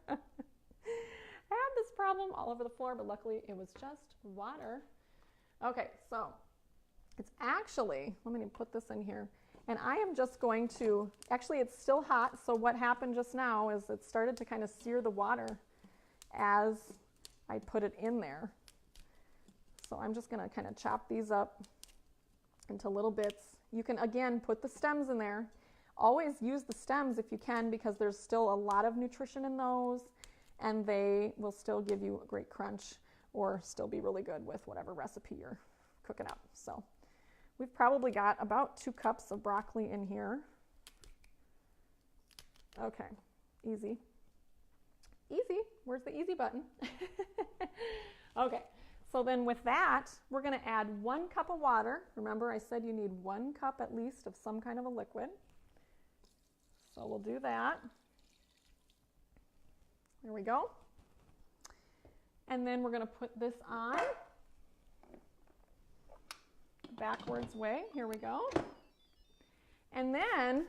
I had this problem all over the floor, but luckily it was just water. Okay, so it's actually, let me put this in here. And I am just going to, actually it's still hot, so what happened just now is it started to kind of sear the water as I put it in there. So I'm just going to kind of chop these up into little bits. You can, again, put the stems in there. Always use the stems if you can, because there's still a lot of nutrition in those, and they will still give you a great crunch or still be really good with whatever recipe you're cooking up. So we've probably got about 2 cups of broccoli in here. Okay, easy. Easy, where's the easy button? Okay, so then with that, we're gonna add 1 cup of water. Remember I said you need 1 cup at least of some kind of a liquid. So we'll do that. There we go. And then we're gonna put this on backwards way. Here we go. And then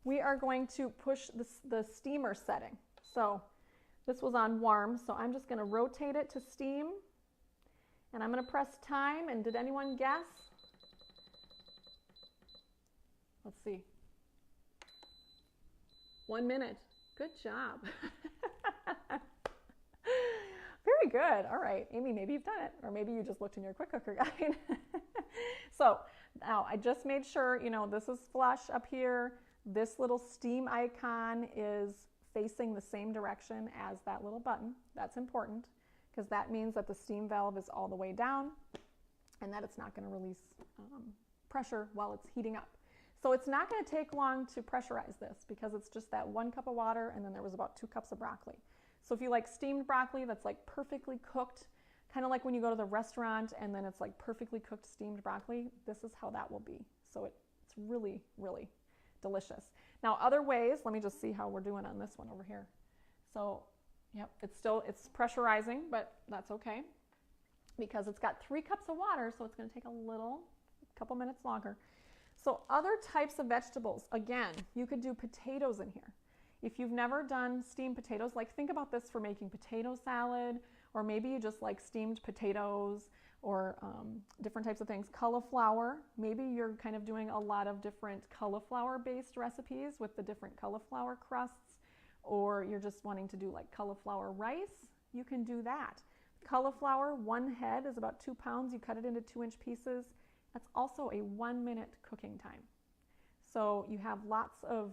we are going to push the steamer setting. So this was on warm, so I'm just going to rotate it to steam. And I'm going to press time. And did anyone guess? Let's see. 1 minute. Good job. Very good. All right, Amy, maybe you've done it, or maybe you just looked in your quick cooker guide. So now I just made sure, you know, this is flush up here. This little steam icon is facing the same direction as that little button. That's important, because that means that the steam valve is all the way down and that it's not going to release pressure while it's heating up. So it's not going to take long to pressurize this, because it's just that 1 cup of water and then there was about 2 cups of broccoli. So if you like steamed broccoli that's like perfectly cooked, kind of like when you go to the restaurant and then it's like perfectly cooked steamed broccoli, this is how that will be. So it's really, really delicious. Now other ways, let me just see how we're doing on this one over here. So yep, it's pressurizing, but that's okay, because it's got 3 cups of water, so it's going to take a couple minutes longer. So other types of vegetables, again, you could do potatoes in here. If you've never done steamed potatoes, like think about this for making potato salad, or maybe you just like steamed potatoes, or different types of things. Cauliflower, maybe you're kind of doing a lot of different cauliflower-based recipes with the different cauliflower crusts, or you're just wanting to do like cauliflower rice, you can do that. Cauliflower, 1 head is about 2 pounds. You cut it into 2-inch pieces. That's also a 1-minute cooking time. So you have lots of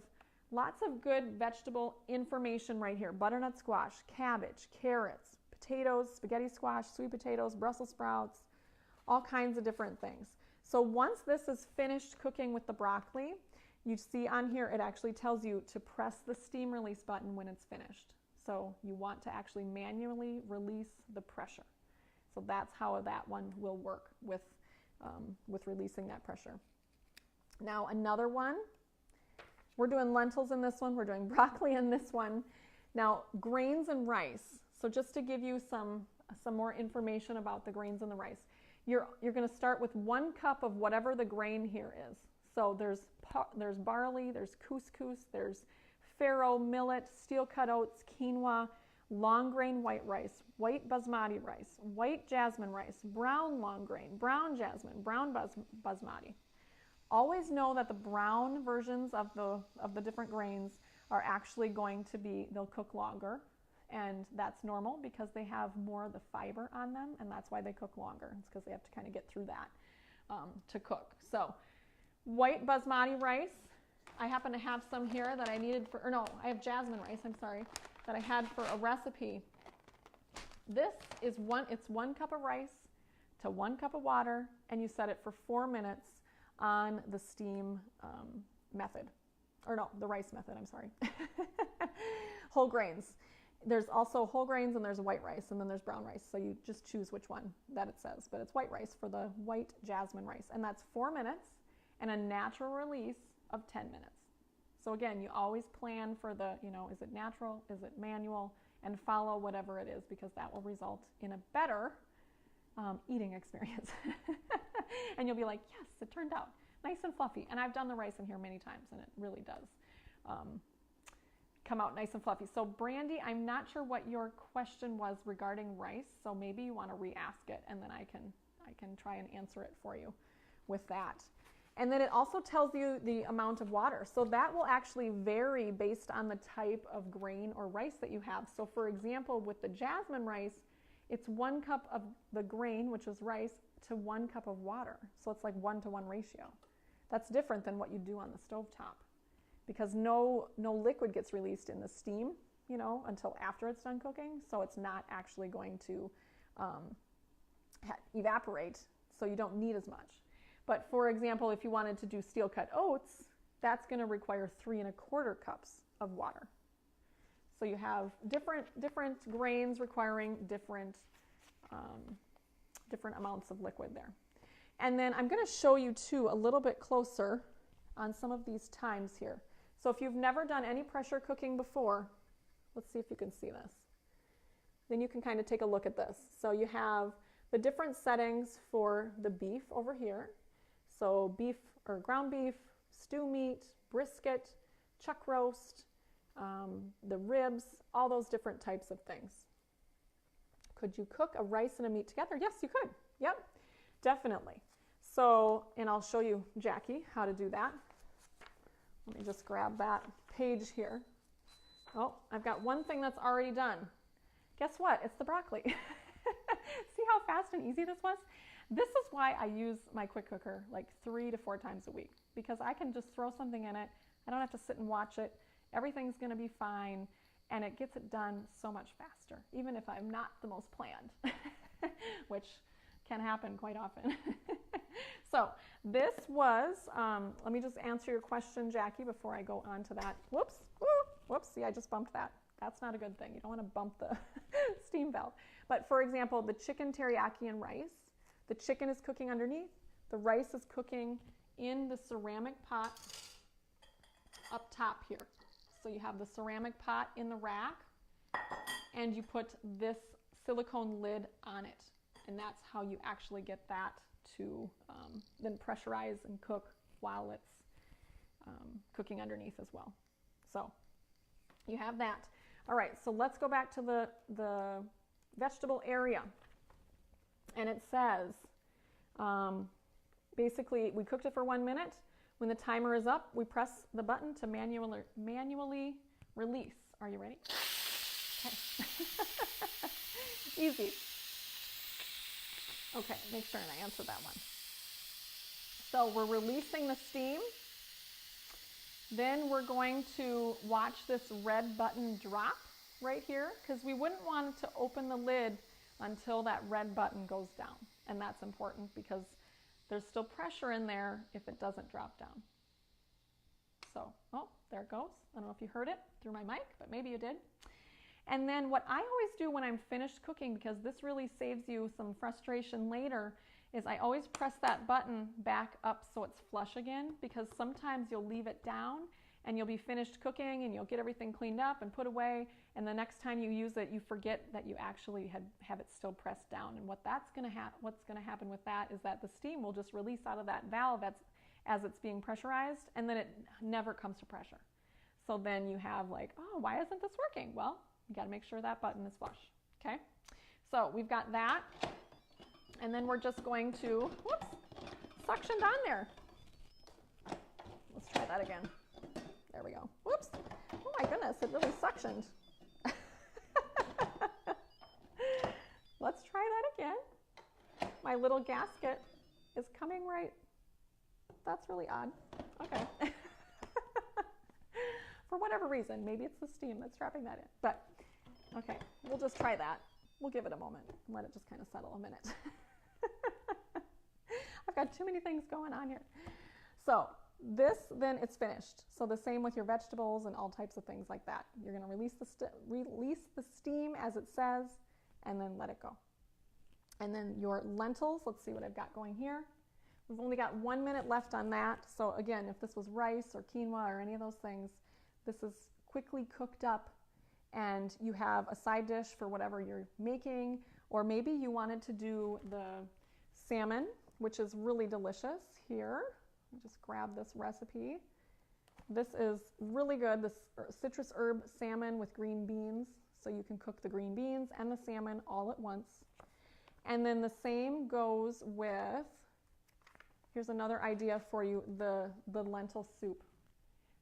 good vegetable information right here. Butternut squash, cabbage, carrots, potatoes, spaghetti squash, sweet potatoes, Brussels sprouts, all kinds of different things. So once this is finished cooking with the broccoli, you see on here it actually tells you to press the steam release button when it's finished. So you want to actually manually release the pressure. So that's how that one will work with releasing that pressure. Now another one, we're doing lentils in this one, we're doing broccoli in this one. Now grains and rice, so just to give you some more information about the grains and the rice, you're going to start with 1 cup of whatever the grain here is. So there's barley, there's couscous, there's farro, millet, steel-cut oats, quinoa, long grain white rice, white basmati rice, white jasmine rice, brown long grain, brown jasmine, brown basmati. Always know that the brown versions of the different grains are actually going to be, they'll cook longer, and that's normal because they have more of the fiber on them, and that's why they cook longer. It's because they have to kind of get through that to cook. So white basmati rice, I happen to have some here that I needed for, or no, I have jasmine rice, I'm sorry, that I had for a recipe. This is it's 1 cup of rice to 1 cup of water, and you set it for 4 minutes on the steam method, or no, the rice method, I'm sorry. Whole grains. There's also whole grains, and there's white rice, and then there's brown rice, so you just choose which one that it says, but it's white rice for the white jasmine rice, and that's 4 minutes and a natural release of 10 minutes. So again, you always plan for the, is it natural, is it manual, and follow whatever it is, because that will result in a better eating experience. And you'll be like, yes, it turned out nice and fluffy. And I've done the rice in here many times, and it really does come out nice and fluffy. So Brandy, I'm not sure what your question was regarding rice, so maybe you want to re-ask it, and then I can try and answer it for you with that. And then it also tells you the amount of water. So that will actually vary based on the type of grain or rice that you have. So for example, with the jasmine rice, it's 1 cup of the grain, which is rice, to 1 cup of water. So it's like 1-to-1 ratio. That's different than what you do on the stovetop, because no liquid gets released in the steam, you know, until after it's done cooking. So it's not actually going to evaporate, so you don't need as much. But for example, if you wanted to do steel cut oats, that's going to require 3¼ cups of water. So you have different grains requiring different amounts of liquid there. And then I'm going to show you too a little bit closer on some of these times here. So if you've never done any pressure cooking before, let's see if you can see this. Then you can kind of take a look at this. So you have the different settings for the beef over here. So beef or ground beef, stew meat, brisket, chuck roast, the ribs, all those different types of things. Could you cook a rice and a meat together? Yes, you could. Yep, definitely. So, and I'll show you, Jackie, how to do that. Let me just grab that page here. Oh, I've got one thing that's already done. Guess what? It's the broccoli. See how fast and easy this was? This is why I use my quick cooker like 3 to 4 times a week, because I can just throw something in it. I don't have to sit and watch it. Everything's going to be fine, and it gets it done so much faster, even if I'm not the most planned, which can happen quite often. So this was, let me just answer your question, Jackie, before I go on to that. Whoops, whoops, see, I just bumped that. That's not a good thing. You don't want to bump the steam valve. But for example, the chicken teriyaki and rice, the chicken is cooking underneath, the rice is cooking in the ceramic pot up top here. So you have the ceramic pot in the rack, and you put this silicone lid on it. And that's how you actually get that to then pressurize and cook while it's cooking underneath as well. So you have that. All right, so let's go back to the vegetable area. And it says, basically, we cooked it for 1 minute. When the timer is up, we press the button to manually release. Are you ready? Okay. Easy. Okay, make sure and I answer that one. So we're releasing the steam. Then we're going to watch this red button drop right here, because we wouldn't want to open the lid until that red button goes down. And that's important because there's still pressure in there if it doesn't drop down. So, oh, there it goes. I don't know if you heard it through my mic, but maybe you did. And then what I always do when I'm finished cooking, because this really saves you some frustration later, is I always press that button back up so it's flush again, because sometimes you'll leave it down and you'll be finished cooking and you'll get everything cleaned up and put away, and the next time you use it, you forget that you actually have it still pressed down. And what's going to happen with that is that the steam will just release out of that valve as it's being pressurized, and then it never comes to pressure. So then you have like, oh, why isn't this working? Well, you got to make sure that button is flush. Okay, so we've got that, and then we're just going to, whoops, suctioned on there. Let's try that again. There we go. Whoops. Oh my goodness, it really suctioned. Let's try that again. My little gasket is coming right. That's really odd. Okay. For whatever reason, maybe it's the steam that's trapping that in. But, okay, we'll just try that. We'll give it a moment and let it just kind of settle a minute. I've got too many things going on here. So this, then it's finished. So the same with your vegetables and all types of things like that. You're going to release the steam as it says, and then let it go. And then your lentils, let's see what I've got going here. We've only got 1 minute left on that. So again, if this was rice or quinoa or any of those things, this is quickly cooked up, and you have a side dish for whatever you're making, or maybe you wanted to do the salmon, which is really delicious here. I'll just grab this recipe. This is really good, this citrus herb salmon with green beans. So you can cook the green beans and the salmon all at once. And then the same goes with Here's another idea for you, the lentil soup.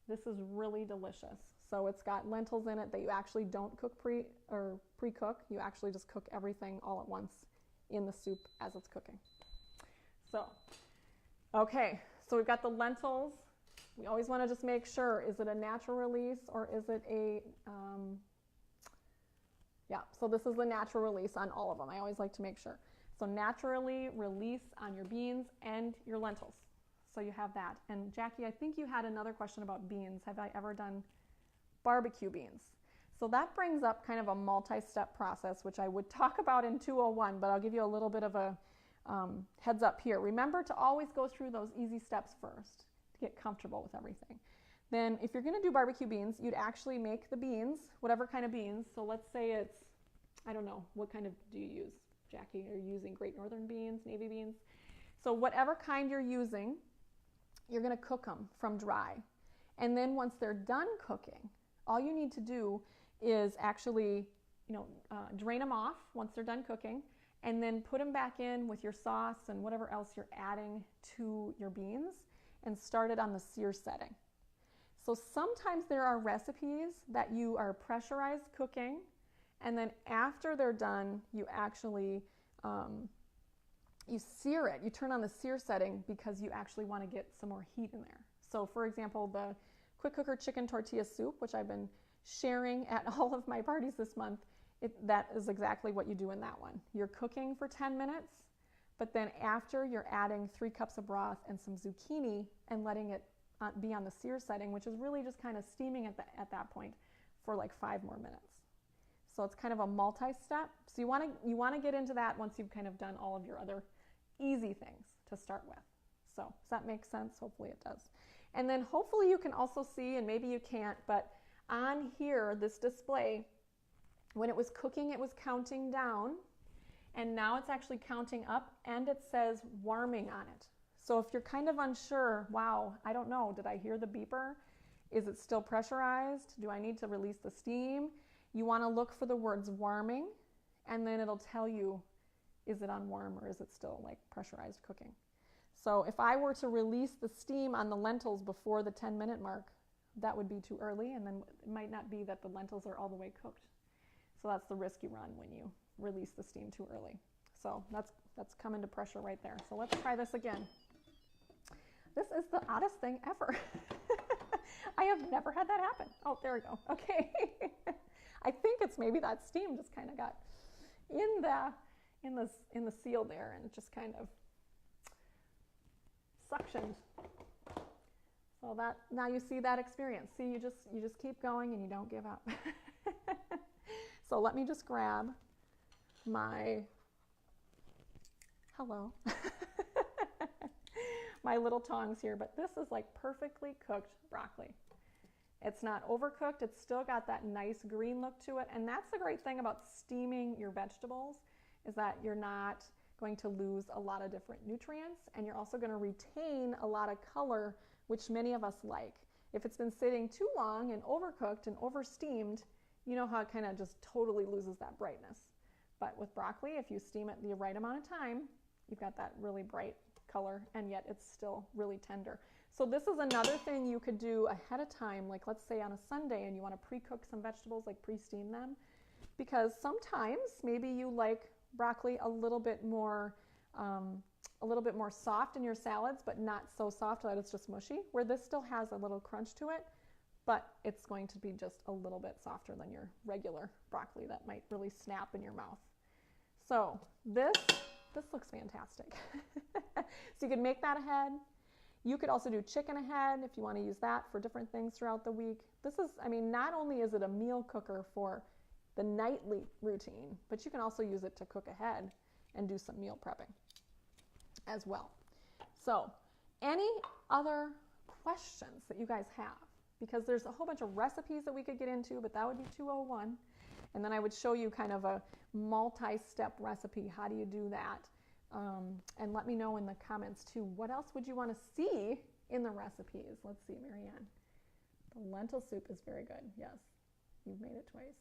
This is really delicious. So it's got lentils in it that you actually don't cook pre-cook. You actually just cook everything all at once in the soup as it's cooking. So, okay, so we've got the lentils. We always want to just make sure, is it a natural release or is it a, yeah, so this is the natural release on all of them. I always like to make sure. So naturally release on your beans and your lentils. So you have that. And Jackie, I think you had another question about beans. Have I ever done barbecue beans? So that brings up kind of a multi-step process, which I would talk about in 201, but I'll give you a little bit of a heads up here. Remember to always go through those easy steps first to get comfortable with everything. Then if you're going to do barbecue beans, you'd actually make the beans, whatever kind of beans. So let's say it's, I don't know, what kind of do you use, Jackie? Are you using Great Northern beans, navy beans? So whatever kind you're using, you're going to cook them from dry. And then once they're done cooking, all you need to do is actually, drain them off once they're done cooking, and then put them back in with your sauce and whatever else you're adding to your beans and start it on the sear setting. So sometimes there are recipes that you are pressurized cooking, and then after they're done, you actually you sear it. You turn on the sear setting because you actually want to get some more heat in there. So for example, the quick cooker chicken tortilla soup, which I've been sharing at all of my parties this month, that is exactly what you do in that one. You're cooking for 10 minutes, but then after you're adding 3 cups of broth and some zucchini and letting it be on the sear setting, which is really just kind of steaming at that point for like 5 more minutes. So it's kind of a multi-step. So you want to get into that once you've kind of done all of your other easy things to start with. So does that make sense? Hopefully it does. And then hopefully you can also see, and maybe you can't, but on here, this display, when it was cooking, it was counting down, and now it's actually counting up, and it says warming on it. So if you're kind of unsure, wow, I don't know, did I hear the beeper? Is it still pressurized? Do I need to release the steam? You want to look for the words warming, and then it'll tell you, is it on warm or is it still like pressurized cooking? So if I were to release the steam on the lentils before the 10-minute mark, that would be too early, and then it might not be that the lentils are all the way cooked. So that's the risk you run when you release the steam too early. So that's coming to pressure right there. So let's try this again. This is the oddest thing ever. I have never had that happen. Oh, there we go. Okay. I think it's maybe that steam just kind of got in the seal there, and it just kind of suctioned. So that, now you see that experience. See, you just keep going and you don't give up. So let me just grab my, hello, my little tongs here, but this is like perfectly cooked broccoli. It's not overcooked. It's still got that nice green look to it. And that's the great thing about steaming your vegetables, is that you're not going to lose a lot of different nutrients, and you're also going to retain a lot of color, which many of us like. If it's been sitting too long and overcooked and oversteamed, you know how it kind of just totally loses that brightness. But with broccoli, if you steam it the right amount of time, you've got that really bright color, and yet it's still really tender. So this is another thing you could do ahead of time, like let's say on a Sunday and you want to pre-cook some vegetables, like pre-steam them, because sometimes maybe you like broccoli a little bit more soft in your salads, but not so soft that it's just mushy, where this still has a little crunch to it, but it's going to be just a little bit softer than your regular broccoli that might really snap in your mouth. So this looks fantastic. So you could make that ahead. You could also do chicken ahead if you want to use that for different things throughout the week. This is, I mean, not only is it a meal cooker for the nightly routine, but you can also use it to cook ahead and do some meal prepping as well. So any other questions that you guys have? Because there's a whole bunch of recipes that we could get into, but that would be 201. And then I would show you kind of a multi-step recipe. How do you do that? And let me know in the comments too, what else would you want to see in the recipes? Let's see, Marianne. The lentil soup is very good. Yes, you've made it twice.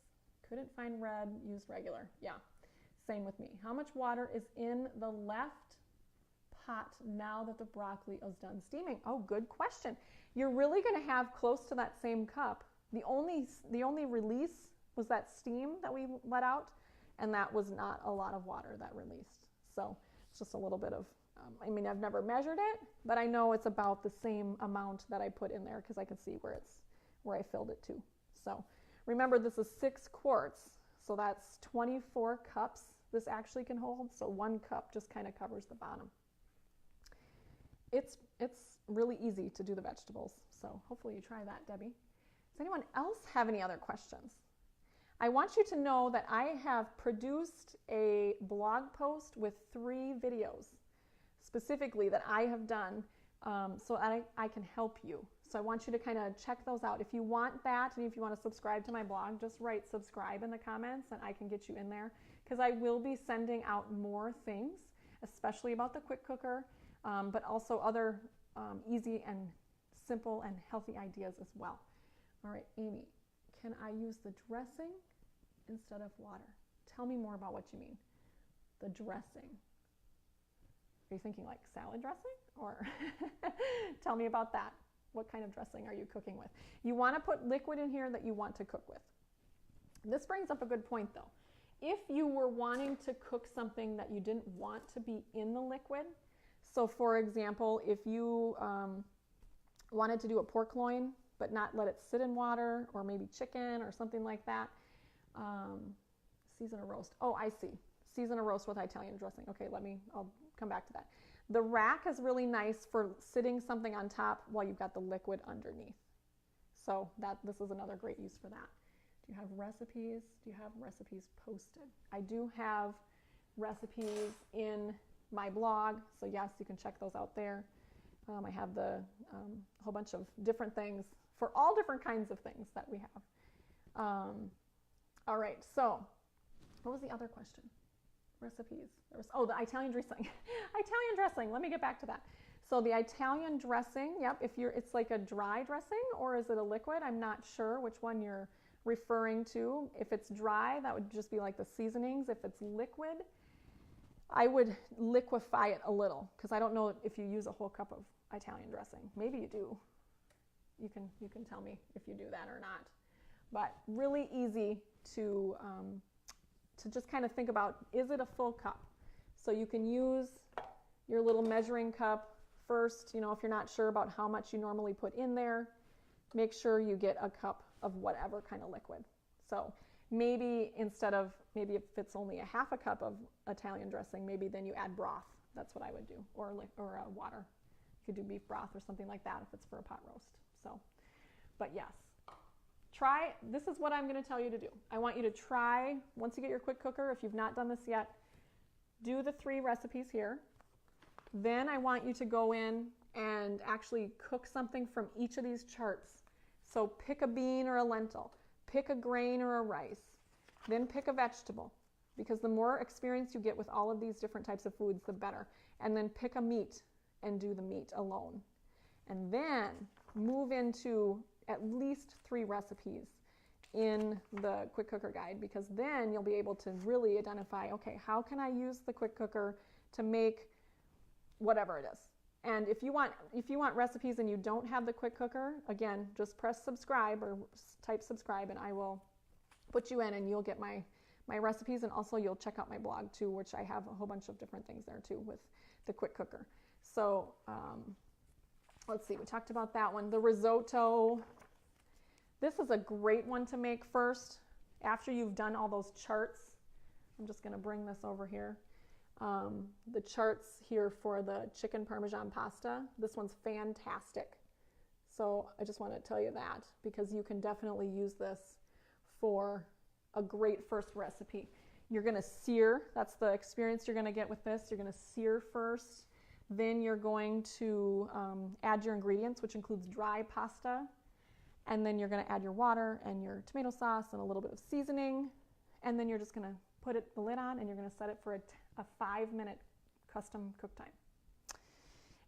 Couldn't find red, used regular. Yeah, same with me. How much water is in the left hot now that the broccoli is done steaming? Oh, good question. You're really going to have close to that same cup. The only release was that steam that we let out, and that was not a lot of water that released. So it's just a little bit of, I mean, I've never measured it, but I know it's about the same amount that I put in there because I can see where I filled it to. So remember, this is 6 quarts, so that's 24 cups this actually can hold. So 1 cup just kind of covers the bottom. It's really easy to do the vegetables, so hopefully you try that, Debbie. Does anyone else have any other questions? I want you to know that I have produced a blog post with 3 videos specifically that I have done so I can help you. So I want you to kind of check those out. If you want that and if you want to subscribe to my blog, just write subscribe in the comments and I can get you in there, because I will be sending out more things, especially about the quick cooker, but also other easy and simple and healthy ideas as well. All right, Amy, can I use the dressing instead of water? Tell me more about what you mean. The dressing. Are you thinking like salad dressing? Or tell me about that. What kind of dressing are you cooking with? You want to put liquid in here that you want to cook with. This brings up a good point though. If you were wanting to cook something that you didn't want to be in the liquid, so for example, if you wanted to do a pork loin but not let it sit in water, or maybe chicken or something like that, season a roast. Oh, I see. Season a roast with Italian dressing. Okay, I'll come back to that. The rack is really nice for sitting something on top while you've got the liquid underneath. So this is another great use for that. Do you have recipes? Do you have recipes posted? I do have recipes in my blog, so yes, you can check those out there. I have a whole bunch of different things for all different kinds of things that we have. All right, so what was the other question? Recipes. Oh, the Italian dressing. Italian dressing. Let me get back to that. So the Italian dressing, yep, it's like a dry dressing, or is it a liquid? I'm not sure which one you're referring to. If it's dry, that would just be like the seasonings. If it's liquid, I would liquefy it a little, because I don't know if you use a whole cup of Italian dressing. Maybe you do. You can tell me if you do that or not. But really easy to just kind of think about, is it a full cup? So you can use your little measuring cup first. You know, if you're not sure about how much you normally put in there, make sure you get a cup of whatever kind of liquid. So maybe if it's only a half a cup of Italian dressing, maybe then you add broth. That's what I would do, or water. You could do beef broth or something like that if it's for a pot roast. So, but yes. This is what I'm going to tell you to do. I want you to try, once you get your quick cooker, if you've not done this yet, do the 3 recipes here. Then I want you to go in and actually cook something from each of these charts. So pick a bean or a lentil, pick a grain or a rice, then pick a vegetable, because the more experience you get with all of these different types of foods, the better. And then pick a meat and do the meat alone. And then move into at least 3 recipes in the quick cooker guide, because then you'll be able to really identify, okay, how can I use the quick cooker to make whatever it is. And if you want recipes and you don't have the quick cooker, again, just press subscribe or type subscribe and I will put you in and you'll get my recipes, and also you'll check out my blog too, which I have a whole bunch of different things there too with the quick cooker. So let's see, we talked about that one. The risotto. This is a great one to make first after you've done all those charts. I'm just going to bring this over here. The charts here for the chicken Parmesan pasta. This one's fantastic. So I just want to tell you that, because you can definitely use this for a great first recipe. You're going to sear. That's the experience you're going to get with this. You're going to sear first. Then you're going to add your ingredients, which includes dry pasta. And then you're going to add your water and your tomato sauce and a little bit of seasoning. And then you're just going to put the lid on and you're going to set it for a 5-minute custom cook time.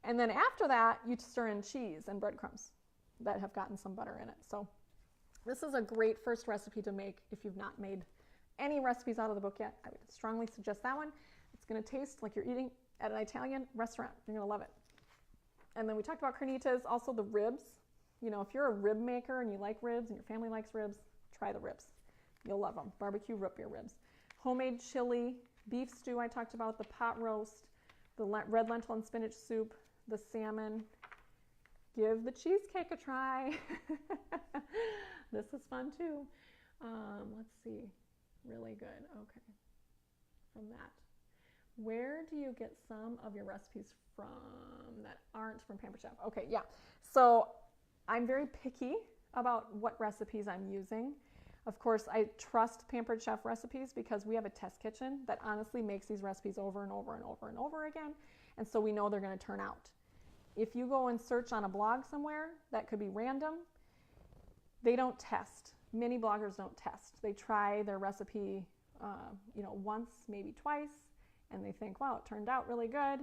And then after that, you stir in cheese and breadcrumbs that have gotten some butter in it. So this is a great first recipe to make if you've not made any recipes out of the book yet. I would strongly suggest that one. It's going to taste like you're eating at an Italian restaurant. You're going to love it. And then we talked about carnitas, also the ribs. You know, if you're a rib maker and you like ribs and your family likes ribs, try the ribs. You'll love them. Barbecue root beer ribs. Homemade chili, beef stew I talked about, the pot roast, the red lentil and spinach soup, the salmon. Give the cheesecake a try. This is fun too. Let's see. Really good. Okay. From that. Where do you get some of your recipes from that aren't from Pampered Chef? Okay, yeah. So I'm very picky about what recipes I'm using. Of course, I trust Pampered Chef recipes because we have a test kitchen that honestly makes these recipes over and over and over and over again. And so we know they're going to turn out. If you go and search on a blog somewhere, that could be random. They don't test. Many bloggers don't test. They try their recipe, once, maybe twice, and they think, wow, it turned out really good.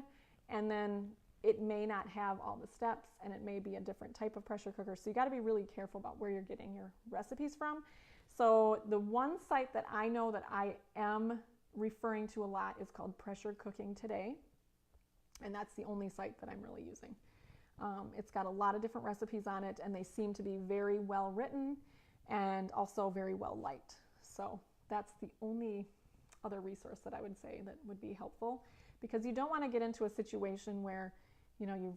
And then it may not have all the steps, and it may be a different type of pressure cooker. So you got to be really careful about where you're getting your recipes from. So the one site that I know that I am referring to a lot is called Pressure Cooking Today. And that's the only site that I'm really using. It's got a lot of different recipes on it, and they seem to be very well written and also very well liked. So that's the only other resource that I would say that would be helpful, because you don't want to get into a situation where, you've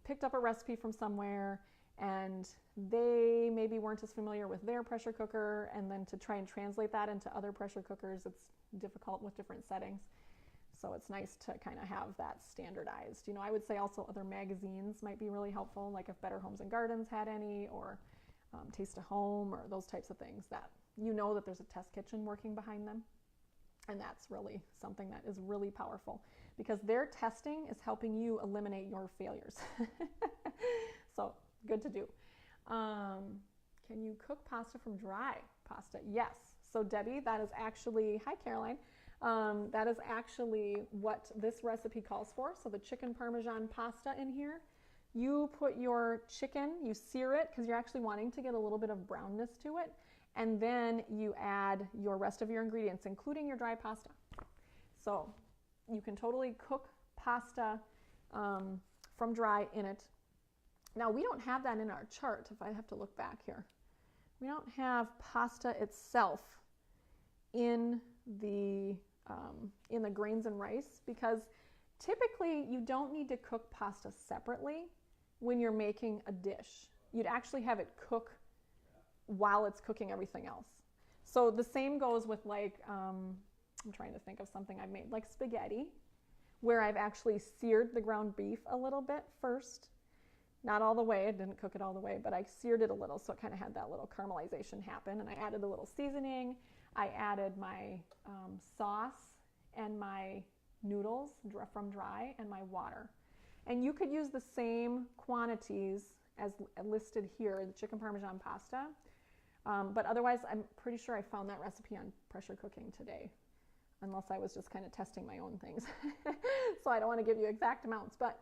picked up a recipe from somewhere and they maybe weren't as familiar with their pressure cooker, and then to try and translate that into other pressure cookers, it's difficult with different settings. So it's nice to kind of have that standardized. I would say also other magazines might be really helpful, like if Better Homes and Gardens had any, or Taste of Home, or those types of things that that there's a test kitchen working behind them. And that's really something that is really powerful, because their testing is helping you eliminate your failures. So good to do. Can you cook pasta from dry pasta? Yes. So Debbie, that is actually, hi Caroline, that is actually what this recipe calls for. So the chicken Parmesan pasta in here, you put your chicken, you sear it because you're actually wanting to get a little bit of brownness to it. And then you add your rest of your ingredients, including your dry pasta. So you can totally cook pasta from dry in it. Now, we don't have that in our chart, if I have to look back here. We don't have pasta itself in the grains and rice, because typically you don't need to cook pasta separately when you're making a dish. You'd actually have it cook while it's cooking everything else. So the same goes with I'm trying to think of something I've made, like spaghetti, where I've actually seared the ground beef a little bit first. Not all the way, I didn't cook it all the way, but I seared it a little, so it kind of had that little caramelization happen, and I added a little seasoning. I added my sauce and my noodles from dry and my water. And you could use the same quantities as listed here, the chicken Parmesan pasta. But otherwise, I'm pretty sure I found that recipe on Pressure Cooking Today, unless I was just kind of testing my own things. So I don't want to give you exact amounts, but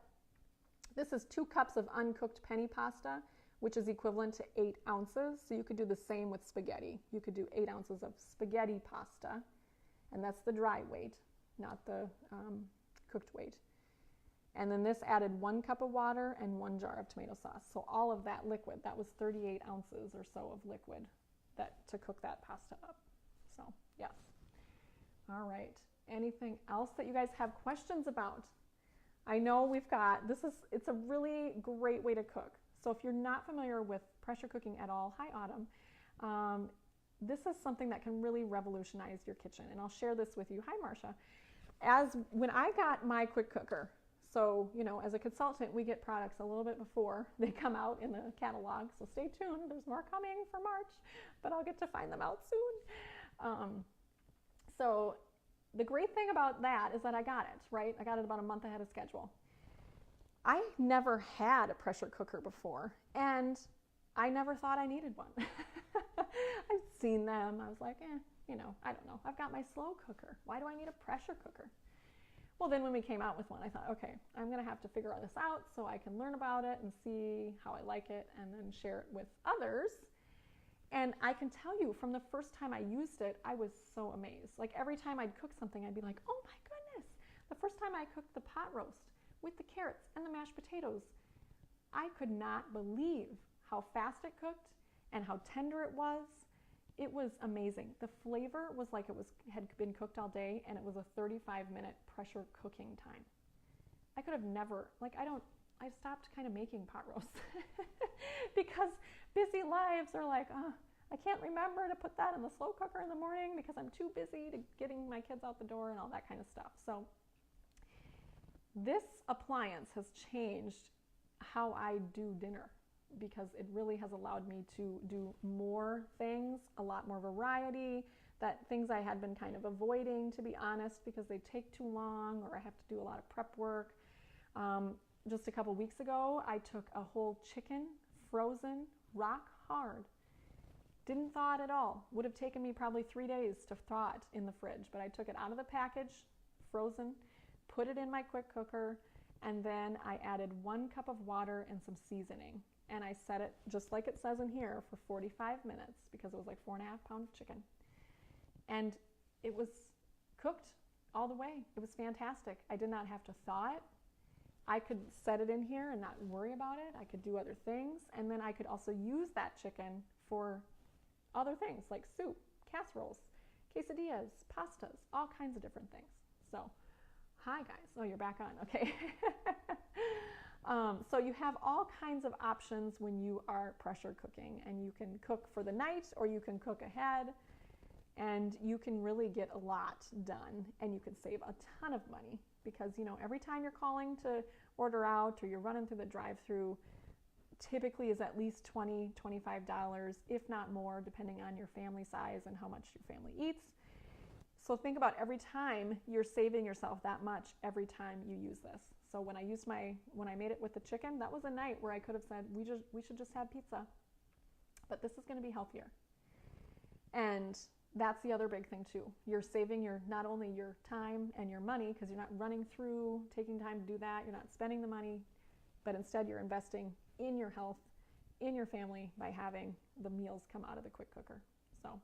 this is 2 cups of uncooked penny pasta, which is equivalent to 8 ounces. So you could do the same with spaghetti. You could do 8 ounces of spaghetti pasta, and that's the dry weight, not the cooked weight. And then this added 1 cup of water and 1 jar of tomato sauce. So all of that liquid, that was 38 ounces or so of liquid to cook that pasta up. So yes. All right. Anything else that you guys have questions about? I know it's a really great way to cook. So if you're not familiar with pressure cooking at all, hi Autumn, this is something that can really revolutionize your kitchen. And I'll share this with you. Hi Marcia. When I got my quick cooker, so, as a consultant, we get products a little bit before they come out in the catalog. So stay tuned. There's more coming for March, but I'll get to find them out soon. So the great thing about that is that I got it, right? I got it about a month ahead of schedule. I never had a pressure cooker before, and I never thought I needed one. I've seen them. I was like, I don't know. I've got my slow cooker. Why do I need a pressure cooker? Well, then when we came out with one, I thought, okay, I'm going to have to figure this out so I can learn about it and see how I like it and then share it with others. And I can tell you, from the first time I used it, I was so amazed. Like every time I'd cook something, I'd be like, oh my goodness, The first time I cooked the pot roast with the carrots and the mashed potatoes, I could not believe how fast it cooked and how tender it was. It was amazing. The flavor was like it had been cooked all day, and it was a 35-minute pressure cooking time. I could have never, I stopped kind of making pot roasts because busy lives are like, I can't remember to put that in the slow cooker in the morning because I'm too busy to getting my kids out the door and all that kind of stuff. So this appliance has changed how I do dinner, because it really has allowed me to do more things, a lot more variety, that things I had been kind of avoiding, to be honest, because they take too long or I have to do a lot of prep work. Just a couple weeks ago, I took a whole chicken, frozen, rock hard. Didn't thaw it at all. Would have taken me probably 3 days to thaw it in the fridge, but I took it out of the package, frozen, put it in my quick cooker, and then I added 1 cup of water and some seasoning. And I set it, just like it says in here, for 45 minutes, because it was like 4.5 pounds of chicken. And it was cooked all the way. It was fantastic. I did not have to thaw it. I could set it in here and not worry about it. I could do other things. And then I could also use that chicken for other things like soup, casseroles, quesadillas, pastas, all kinds of different things. So, hi guys. Oh, you're back on. Okay. So you have all kinds of options when you are pressure cooking, and you can cook for the night or you can cook ahead, and you can really get a lot done, and you can save a ton of money, because every time you're calling to order out or you're running through the drive-through, typically is at least $20, $25, if not more, depending on your family size and how much your family eats. So think about every time you're saving yourself that much every time you use this. So when I made it with the chicken, that was a night where I could have said, we should just have pizza. But this is going to be healthier. And that's the other big thing too. You're saving not only your time and your money, because you're not running through, taking time to do that, you're not spending the money, but instead you're investing in your health, in your family, by having the meals come out of the quick cooker. So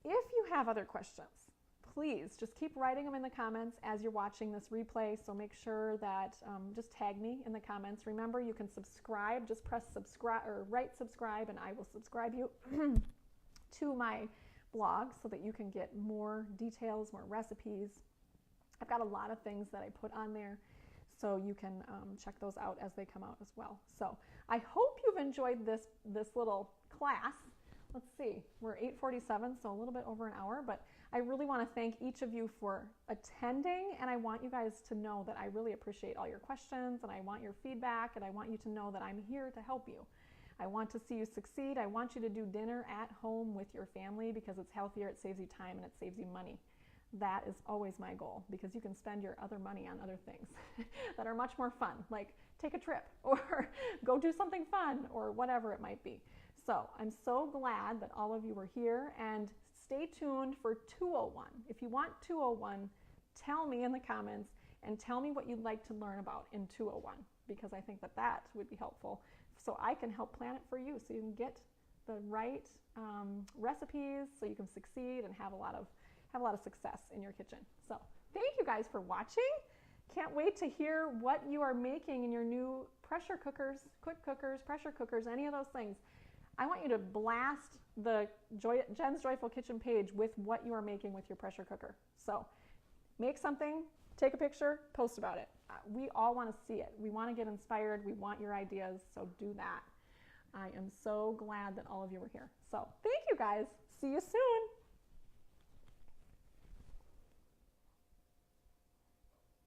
if you have other questions, please just keep writing them in the comments as you're watching this replay. So make sure that just tag me in the comments. Remember, you can subscribe. Just press subscribe or write subscribe, and I will subscribe you to my blog so that you can get more details, more recipes. I've got a lot of things that I put on there, so you can check those out as they come out as well. So I hope you've enjoyed this little class. Let's see, we're 8:47, so a little bit over an hour, but I really want to thank each of you for attending, and I want you guys to know that I really appreciate all your questions, and I want your feedback, and I want you to know that I'm here to help you. I want to see you succeed. I want you to do dinner at home with your family, because it's healthier, it saves you time, and it saves you money. That is always my goal, because you can spend your other money on other things that are much more fun, like take a trip or go do something fun or whatever it might be. So I'm so glad that all of you were here, and stay tuned for 201. If you want 201, tell me in the comments and tell me what you'd like to learn about in 201, because I think that would be helpful, so I can help plan it for you, so you can get the right recipes, so you can succeed and have a lot of success in your kitchen. So thank you guys for watching. Can't wait to hear what you are making in your new pressure cookers, quick cookers, pressure cookers, any of those things. I want you to blast the Jen's Joyful Kitchen page with what you are making with your pressure cooker. So make something, take a picture, post about it. We all want to see it. We want to get inspired. We want your ideas, so do that. I am so glad that all of you were here. So thank you guys. See you soon.